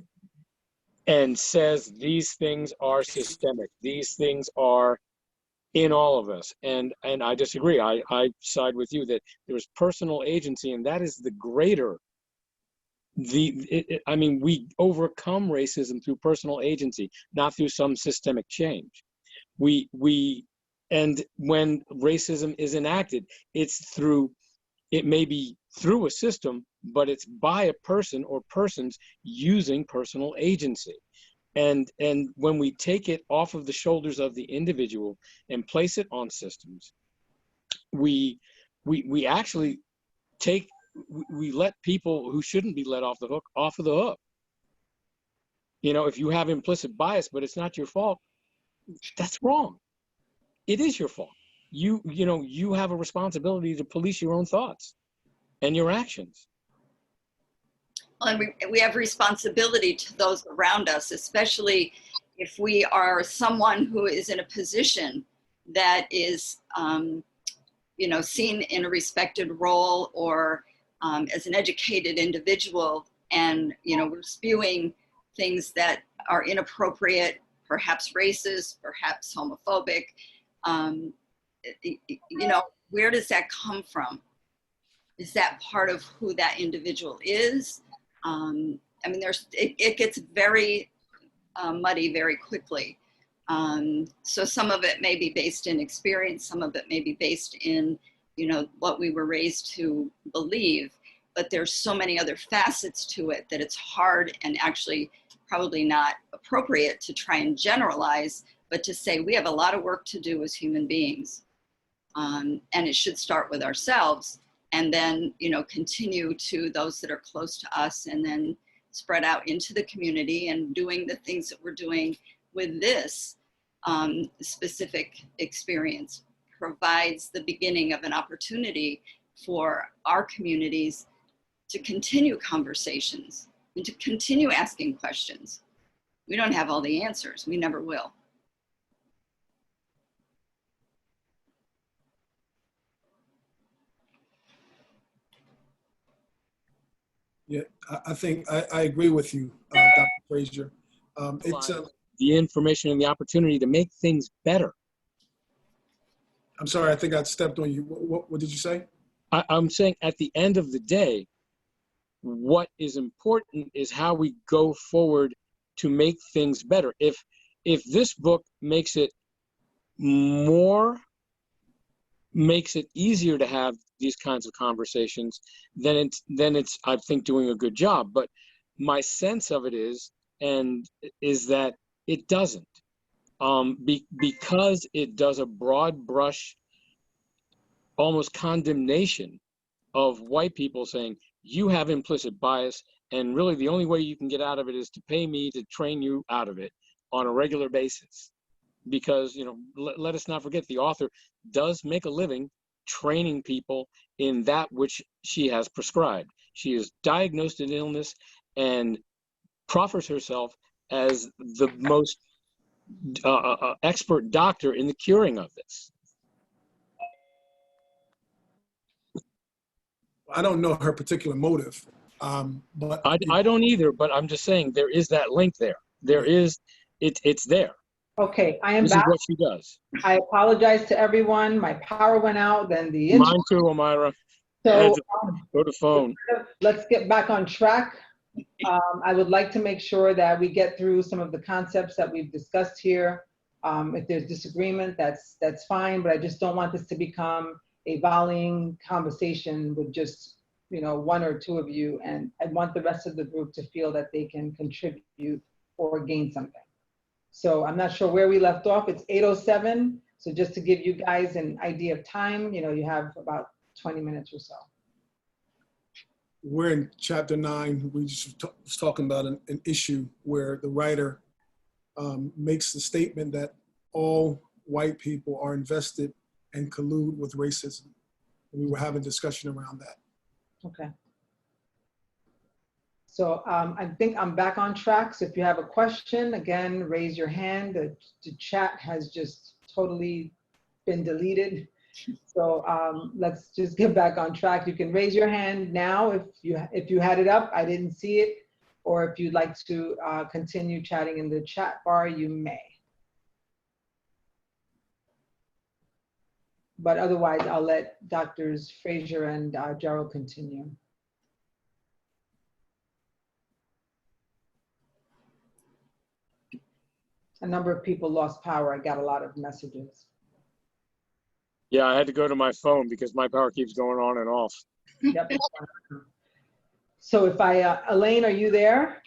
and says these things are systemic. These things are in all of us. And I disagree. I side with you that there's personal agency, and that is the greater. I mean, we overcome racism through personal agency, not through some systemic change. And when racism is enacted, it may be through a system, but it's by a person or persons using personal agency. And when we take it off of the shoulders of the individual and place it on systems, we actually we let people who shouldn't be let off the hook. You know, if you have implicit bias, but it's not your fault, that's wrong. It is your fault. You have a responsibility to police your own thoughts and your actions. Well, and we have responsibility to those around us, especially if we are someone who is in a position that is, seen in a respected role, or as an educated individual, and, we're spewing things that are inappropriate, perhaps racist, perhaps homophobic. Where does that come from? Is that part of who that individual is? It gets very muddy very quickly. So some of it may be based in experience, some of it may be based in, what we were raised to believe, but there's so many other facets to it that it's hard, and actually probably not appropriate to try and generalize, but to say we have a lot of work to do as human beings. And it should start with ourselves, and then, continue to those that are close to us, and then spread out into the community, and doing the things that we're doing with this specific experience provides the beginning of an opportunity for our communities to continue conversations and to continue asking questions. We don't have all the answers. We never will. Yeah, I think I agree with you, Dr. Frazier. It's the information and the opportunity to make things better. I'm sorry, I think I stepped on you. What did you say? I'm saying at the end of the day, what is important is how we go forward to make things better. If this book makes it easier to have these kinds of conversations, then it's I think doing a good job. But my sense of it is that it doesn't, because it does a broad brush, almost condemnation of white people, saying you have implicit bias, and really the only way you can get out of it is to pay me to train you out of it on a regular basis. Because, let us not forget, the author does make a living training people in that which she has prescribed. She is diagnosed an illness and proffers herself as the most expert doctor in the curing of this. I don't know her particular motive, but I don't either. But I'm just saying there is that link there. There is, it's there. Okay, I am This back. is what she does. I apologize to everyone. My power went out, then the Mine too, Omayra. So go to phone. let's get back on track. I would like to make sure that we get through some of the concepts that we've discussed here. If there's disagreement, that's fine, but I just don't want this to become a volleying conversation with just, one or two of you. And I want the rest of the group to feel that they can contribute or gain something. So I'm not sure where we left off. It's 8:07. So just to give you guys an idea of time, you have about 20 minutes or so. We're in chapter 9. We just was talking about an issue where the writer makes the statement that all white people are invested and collude with racism. And we were having discussion around that. Okay. So I think I'm back on track. So if you have a question, again, raise your hand. The chat has just totally been deleted. So let's just get back on track. You can raise your hand now if you had it up. I didn't see it. Or if you'd like to continue chatting in the chat bar, you may. But otherwise, I'll let Doctors Fraser and Gerald continue. A number of people lost power. I got a lot of messages. Yeah, I had to go to my phone because my power keeps going on and off. Yep. So if Elaine, are you there?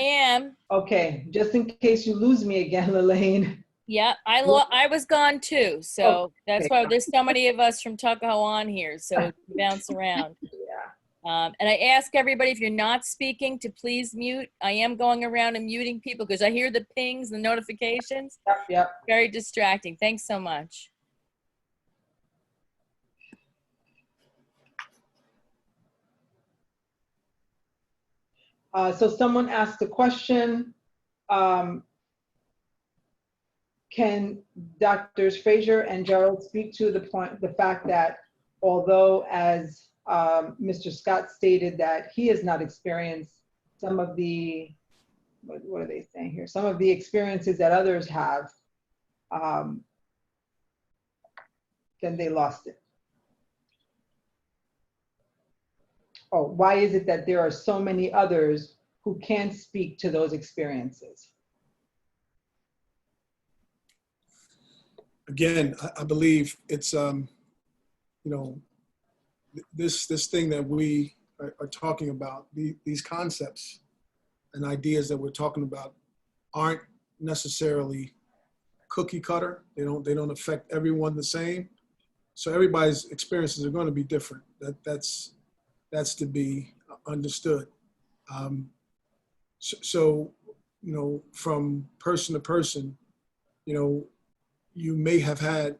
I am. Okay, just in case you lose me again, Elaine. Yeah, I was gone too, so that's why there's so many of us from Tuckahoe on here, so we bounce around. Yeah. And I ask everybody, if you're not speaking, to please mute. I am going around and muting people because I hear the pings, the notifications. Yep. Very distracting. Thanks so much. So someone asked a question. Can Doctors Fraser and Gerald speak to the fact that although, as Mr. Scott stated, that he has not experienced some of the, what are they saying here? Some of the experiences that others have, then they lost it. Oh, why is it that there are so many others who can speak to those experiences? Again, I believe it's, you know, this thing that we are talking about, these concepts and ideas that we're talking about aren't necessarily cookie cutter. They don't affect everyone the same. So everybody's experiences are going to be different. That's to be understood. So, you know, from person to person, you know, you may have had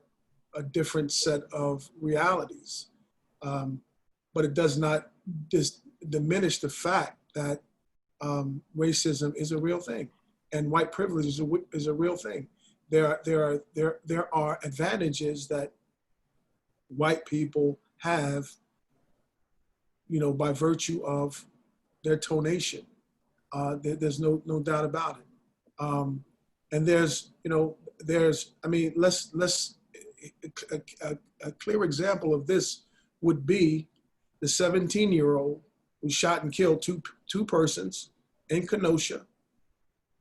a different set of realities, but it does not just diminish the fact that racism is a real thing, and white privilege is a real thing. There are advantages that white people have, you know, by virtue of their tonation. There's no doubt about it. And there's, you know, I mean, a clear example of this would be the 17-year-old who shot and killed two persons in Kenosha,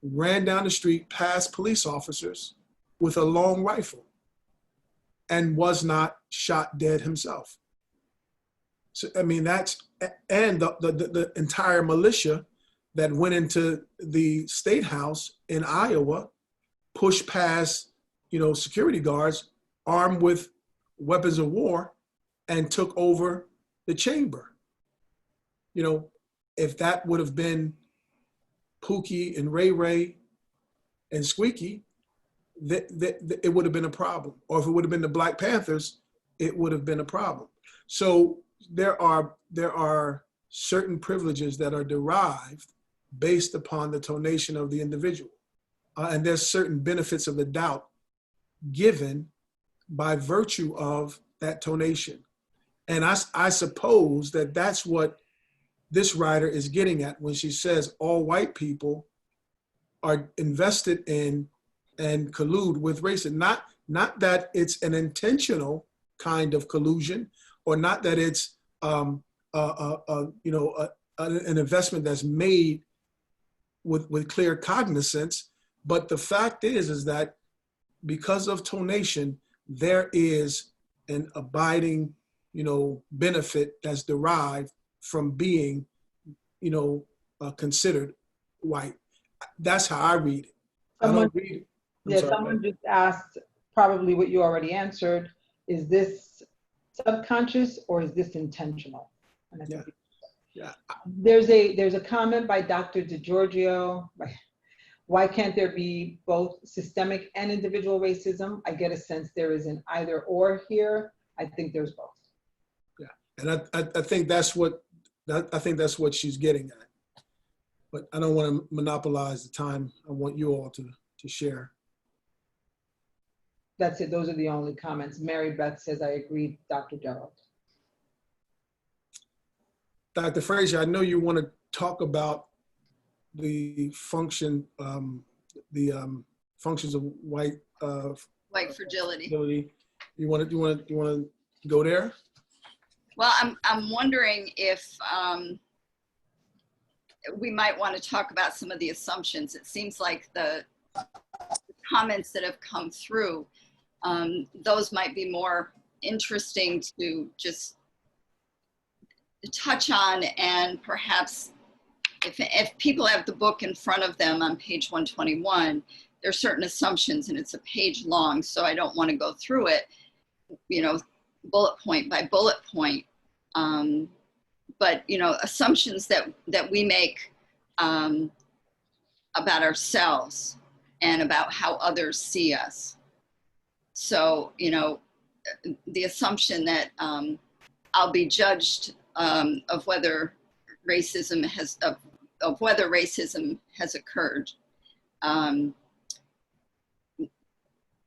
ran down the street past police officers with a long rifle and was not shot dead himself. So, I mean, and the entire militia that went into the state house in Iowa pushed past, you know, security guards armed with weapons of war and took over the chamber. You know, if that would have been Pookie and Ray Ray and Squeaky, it would have been a problem. Or if it would have been the Black Panthers, it would have been a problem. So there are certain privileges that are derived based upon the tonation of the individual. And there's certain benefits of the doubt given by virtue of that tonation. And I suppose that that's what this writer is getting at when she says all white people are invested in and collude with racism. Not that it's an intentional kind of collusion, or not that it's an investment that's made with clear cognizance. But the fact is that because of tonation, there is an abiding, you know, benefit that's derived from being, you know, considered white. That's how I read it. Someone just asked probably what you already answered. Is this subconscious or is this intentional? And I think there's a comment by Dr. DiGiorgio. Why can't there be both systemic and individual racism? I get a sense there is an either or here. I think there's both. Yeah, and I think that's what she's getting at. But I don't want to monopolize the time. I want you all to share. That's it. Those are the only comments. Mary Beth says, I agree, Dr. Gerald. Dr. Frazier, I know you want to talk about the functions of white White fragility. fragility. You want to go there? Well, I'm wondering if we might want to talk about some of the assumptions. It seems like the comments that have come through, those might be more interesting to just touch on, and perhaps if people have the book in front of them on page 121, there are certain assumptions, and it's a page long, so I don't want to go through it, you know, bullet point by bullet point. But, you know, assumptions that we make about ourselves and about how others see us. So, you know, the assumption that I'll be judged of whether racism has occurred.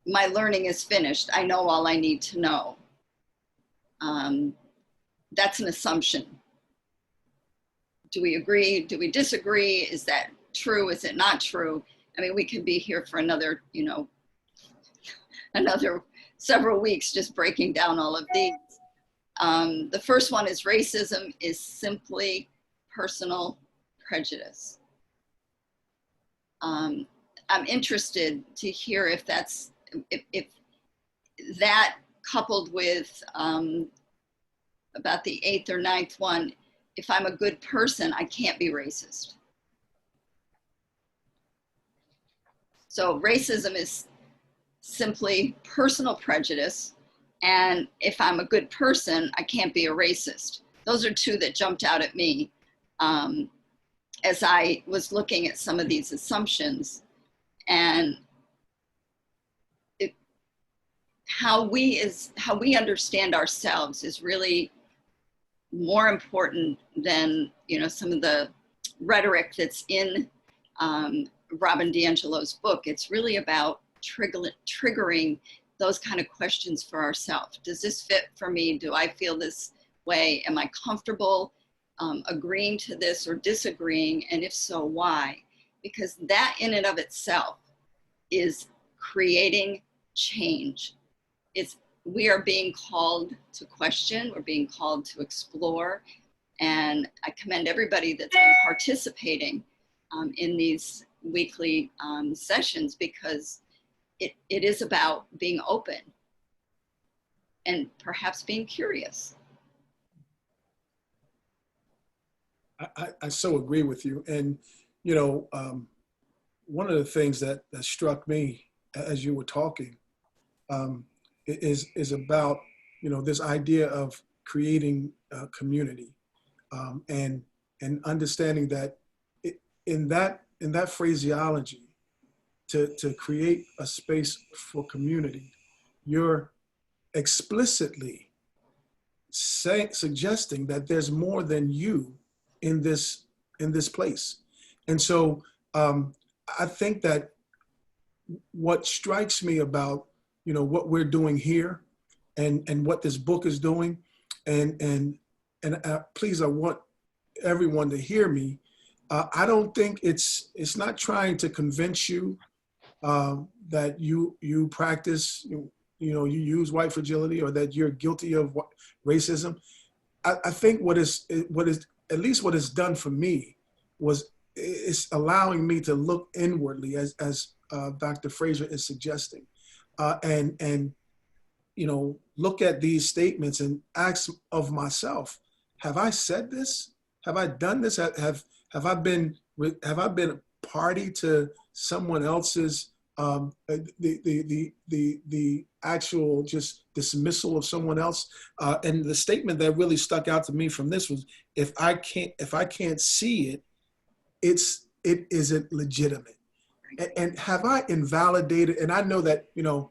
My learning is finished. I know all I need to know. That's an assumption. Do we agree? Do we disagree? Is that true? Is it not true? I mean, we could be here for another, you know, another several weeks just breaking down all of these. The first one is racism is simply personal prejudice. I'm interested to hear if that's, if that coupled with about the 8th or 9th one, if I'm a good person, I can't be racist. So racism is simply personal prejudice. And if I'm a good person, I can't be a racist. Those are two that jumped out at me as I was looking at some of these assumptions. And how we understand ourselves is really more important than, you know, some of the rhetoric that's in Robin DiAngelo's book. It's really about triggering those kind of questions for ourselves. Does this fit for me? Do I feel this way? Am I comfortable agreeing to this or disagreeing? And if so, why? Because that in and of itself is creating change. We are being called to question, we're being called to explore. And I commend everybody that's been participating in these weekly sessions, because it is about being open and perhaps being curious. I so agree with you. And, you know, one of the things that struck me as you were talking is about, you know, this idea of creating a community and understanding that in that phraseology, to create a space for community, you're explicitly suggesting that there's more than you in this place. And so I think that what strikes me about, you know, what we're doing here and what this book is doing, and please, I want everyone to hear me. I don't think it's not trying to convince you that you practice, you use white fragility, or that you're guilty of racism. I think what is at least what it's done for me was it's allowing me to look inwardly, as Dr. Frazier is suggesting, and you know, look at these statements and ask of myself: have I said this? Have I done this? Have I been a party to someone else's the actual just dismissal of someone else? And the statement that really stuck out to me from this was, if I can't see it, it isn't legitimate. And have I invalidated? And I know that, you know,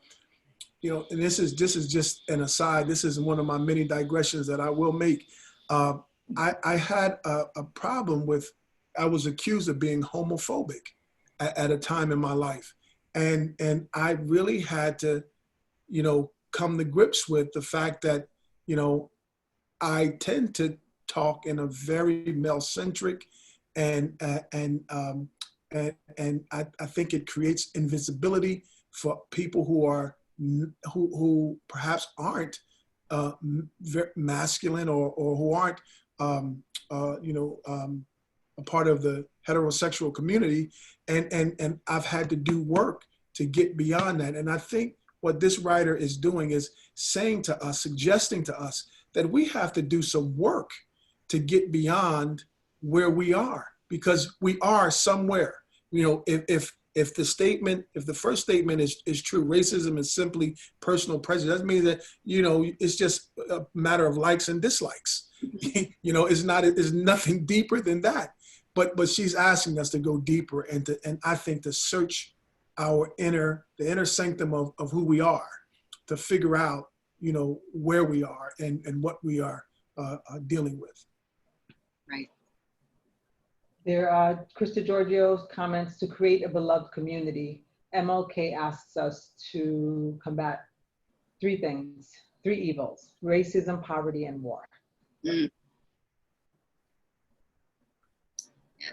and this is just an aside. This is one of my many digressions that I will make. I had a problem with, I was accused of being homophobic at a time in my life. And I really had to come to grips with the fact that, I tend to talk in a very male-centric and I think it creates invisibility for people who are who perhaps aren't very masculine or who aren't a part of the heterosexual community, and I've had to do work to get beyond that. And I think what this writer is doing is saying to us, suggesting to us that we have to do some work to get beyond where we are, because we are somewhere. If the first statement is true, racism is simply personal prejudice. That means that, it's just a matter of likes and dislikes. It's nothing deeper than that. But she's asking us to go deeper and I think to search the inner sanctum of who we are, to figure out, where we are and what we are dealing with. Right. There are Krista Giorgio's comments: to create a beloved community. MLK asks us to combat three evils: racism, poverty, and war. Mm.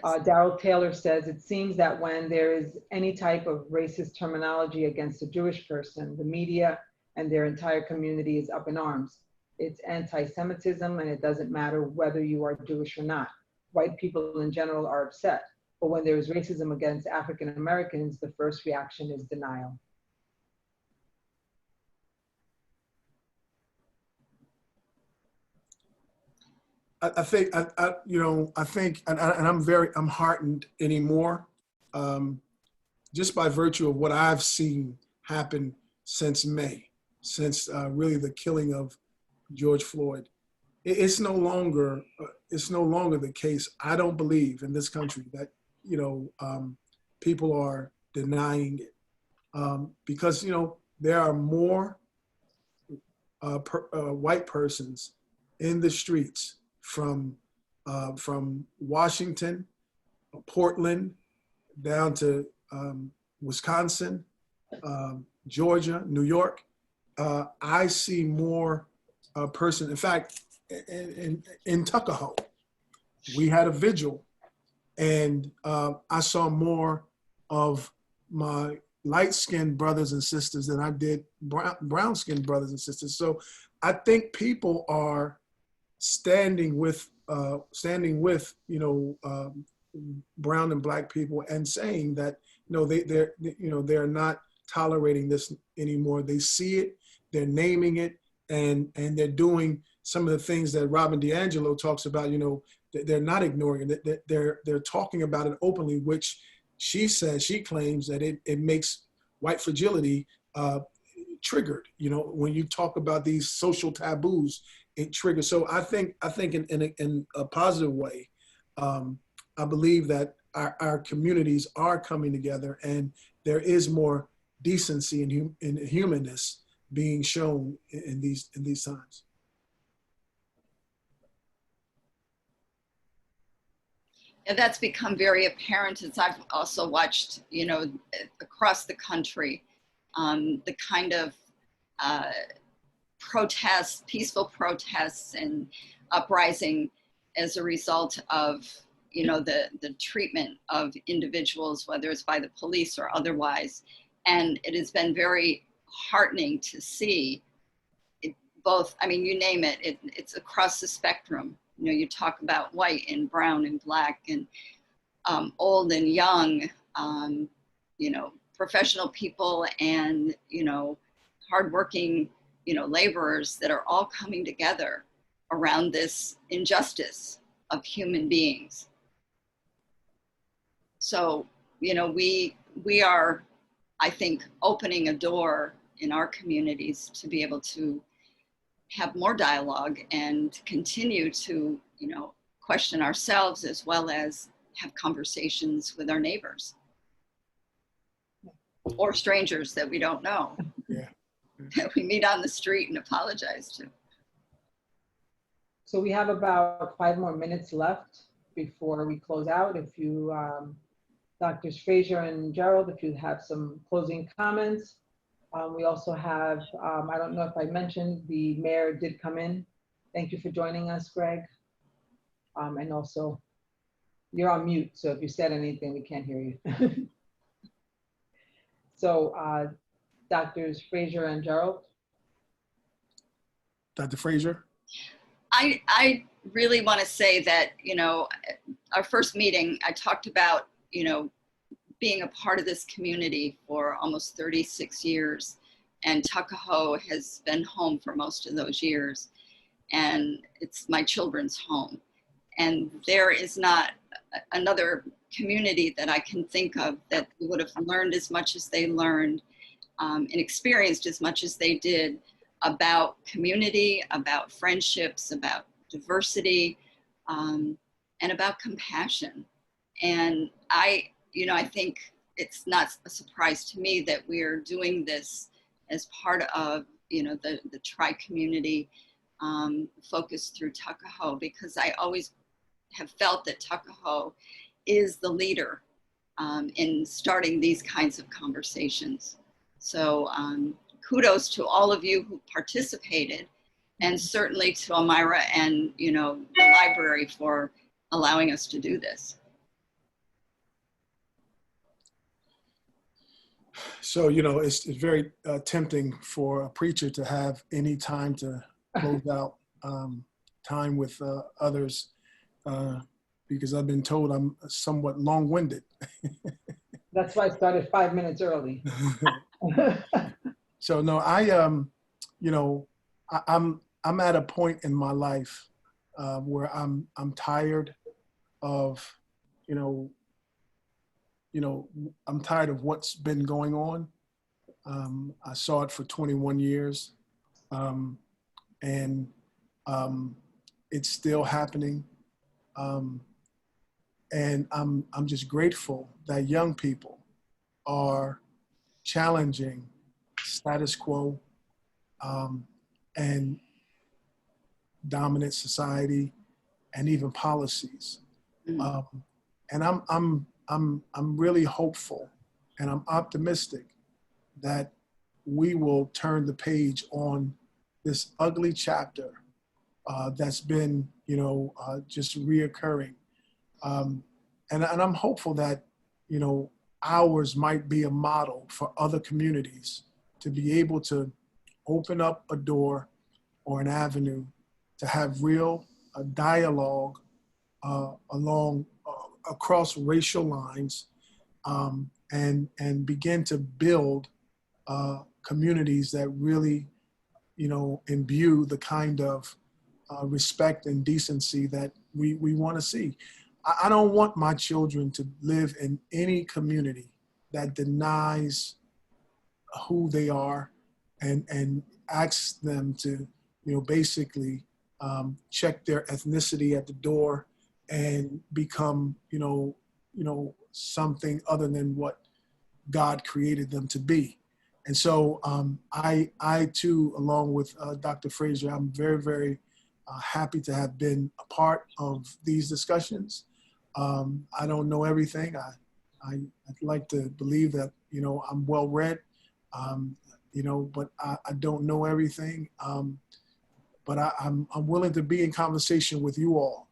Daryl Taylor says, it seems that when there is any type of racist terminology against a Jewish person, the media and their entire community is up in arms. It's anti-Semitism, and it doesn't matter whether you are Jewish or not. White people in general are upset. But when there is racism against African Americans, the first reaction is denial. I think, and I'm heartened anymore, just by virtue of what I've seen happen since May, since really the killing of George Floyd. It's no longer the case. I don't believe in this country that, people are denying it, because, there are more white persons in the streets from Washington, Portland, down to Wisconsin, Georgia, New York. I see more person. In fact, in Tuckahoe, we had a vigil, and I saw more of my light-skinned brothers and sisters than I did brown-skinned brothers and sisters. So I think people are standing with brown and black people and saying that they're not tolerating this anymore. They see it, they're naming it, and they're doing some of the things that Robin Diangelo talks about. They're not ignoring it. They're talking about it openly, which she claims that it makes white fragility triggered. When you talk about these social taboos, it triggers. So I think in a positive way, I believe that our communities are coming together, and there is more decency and humanness being shown in these times. And that's become very apparent as I've also watched, across the country, the kind of protests, peaceful protests and uprising as a result of, the treatment of individuals, whether it's by the police or otherwise. And it has been very heartening to see it both, you name it, it's across the spectrum. You talk about white and brown and black and old and young, professional people and, hardworking, laborers that are all coming together around this injustice of human beings. So, we are, I think, opening a door in our communities to be able to have more dialogue and continue to, question ourselves as well as have conversations with our neighbors or strangers that we don't know, that we meet on the street and apologize to. So we have about 5 more minutes left before we close out. If you, Drs. Frazier and Gerald, if you have some closing comments, We also have, I don't know if I mentioned, the mayor did come in. Thank you for joining us, Greg. And also, you're on mute, so if you said anything, we can't hear you. So, Doctors Frazier and Gerald. Dr. Frazier? I really want to say that, our first meeting, I talked about, being a part of this community for almost 36 years. And Tuckahoe has been home for most of those years. And it's my children's home. And there is not another community that I can think of that would have learned as much as they learned and experienced as much as they did about community, about friendships, about diversity, and about compassion. And I think it's not a surprise to me that we're doing this as part of, the tri-community focus through Tuckahoe, because I always have felt that Tuckahoe is the leader in starting these kinds of conversations. So kudos to all of you who participated, and certainly to Omayra and the library for allowing us to do this. So, it's very tempting for a preacher to have any time to close out time with others, because I've been told I'm somewhat long-winded. That's why I started 5 minutes early. So no, I'm at a point in my life where I'm tired of, I'm tired of what's been going on. I saw it for 21 years, and it's still happening. And I'm just grateful that young people are challenging status quo and dominant society and even policies. And I'm really hopeful and I'm optimistic that we will turn the page on this ugly chapter that's been, just reoccurring. And I'm hopeful that, ours might be a model for other communities to be able to open up a door or an avenue to have real dialogue across racial lines, and begin to build communities that really, imbue the kind of respect and decency that we want to see. I don't want my children to live in any community that denies who they are and asks them to, basically check their ethnicity at the door and become, something other than what God created them to be. And so I too, along with Dr. Frazier, I'm very, very happy to have been a part of these discussions. I don't know everything. I'd like to believe that, I'm well read, but I don't know everything. But I'm willing to be in conversation with you all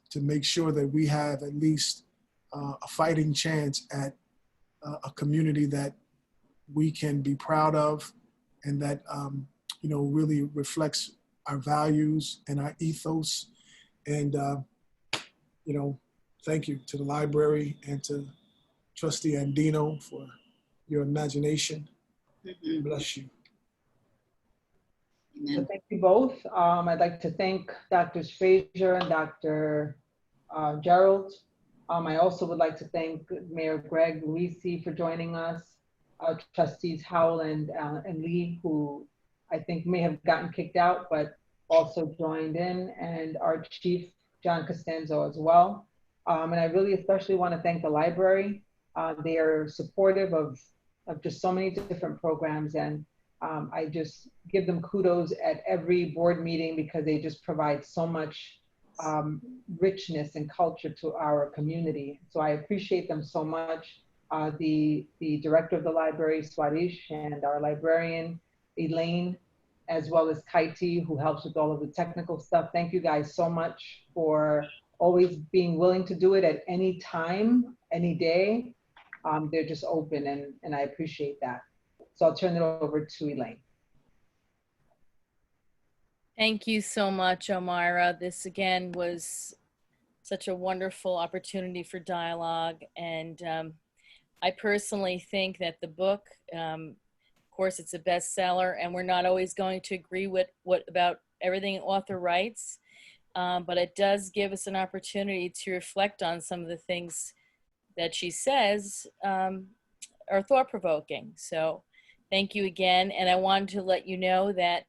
to make sure that we have at least a fighting chance at a community that we can be proud of and that, really reflects our values and our ethos. And, thank you to the library and to Trustee Andino for your imagination. Bless you. So thank you both. I'd like to thank Drs. Frazier and Dr. Gerald. I also would like to thank Mayor Greg Luisi for joining us, Trustees Howell and Lee, who I think may have gotten kicked out, but also joined in, and our Chief, John Costanzo, as well. And I really especially want to thank the library. They are supportive of just so many different programs, and I just give them kudos at every board meeting because they just provide so much richness and culture to our community. So I appreciate them so much. the director of the library, Swadish, and our librarian, Elaine, as well as Kaiti, who helps with all of the technical stuff. Thank you guys so much for always being willing to do it at any time, any day. They're just open, and I appreciate that. So I'll turn it over to Elaine. Thank you so much, Omayra. This again was such a wonderful opportunity for dialogue. And I personally think that the book, of course, it's a bestseller, and we're not always going to agree with about everything an author writes, but it does give us an opportunity to reflect on some of the things that she says are thought-provoking. So thank you again. And I wanted to let you know that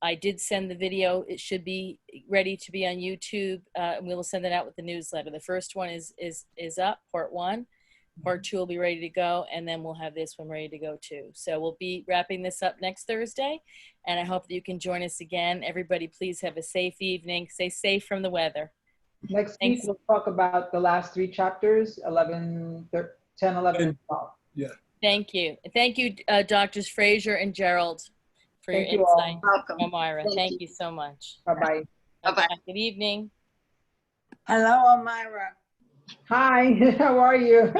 I did send the video. It should be ready to be on YouTube. And we will send it out with the newsletter. The first one is up, part 1. Part 2 will be ready to go, and then we'll have this one ready to go too. So we'll be wrapping this up next Thursday, and I hope that you can join us again. Everybody, please have a safe evening. Stay safe from the weather. Next week, we'll talk about the last 3 chapters, 11, 10, 11, and 12. Yeah. Thank you. Thank you, Doctors Fraser and Gerald, for Thank your you all. insight. Welcome. Omayra, thank you so much. Bye-bye. Bye-bye. Good evening. Hello, Omayra. Hi, how are you?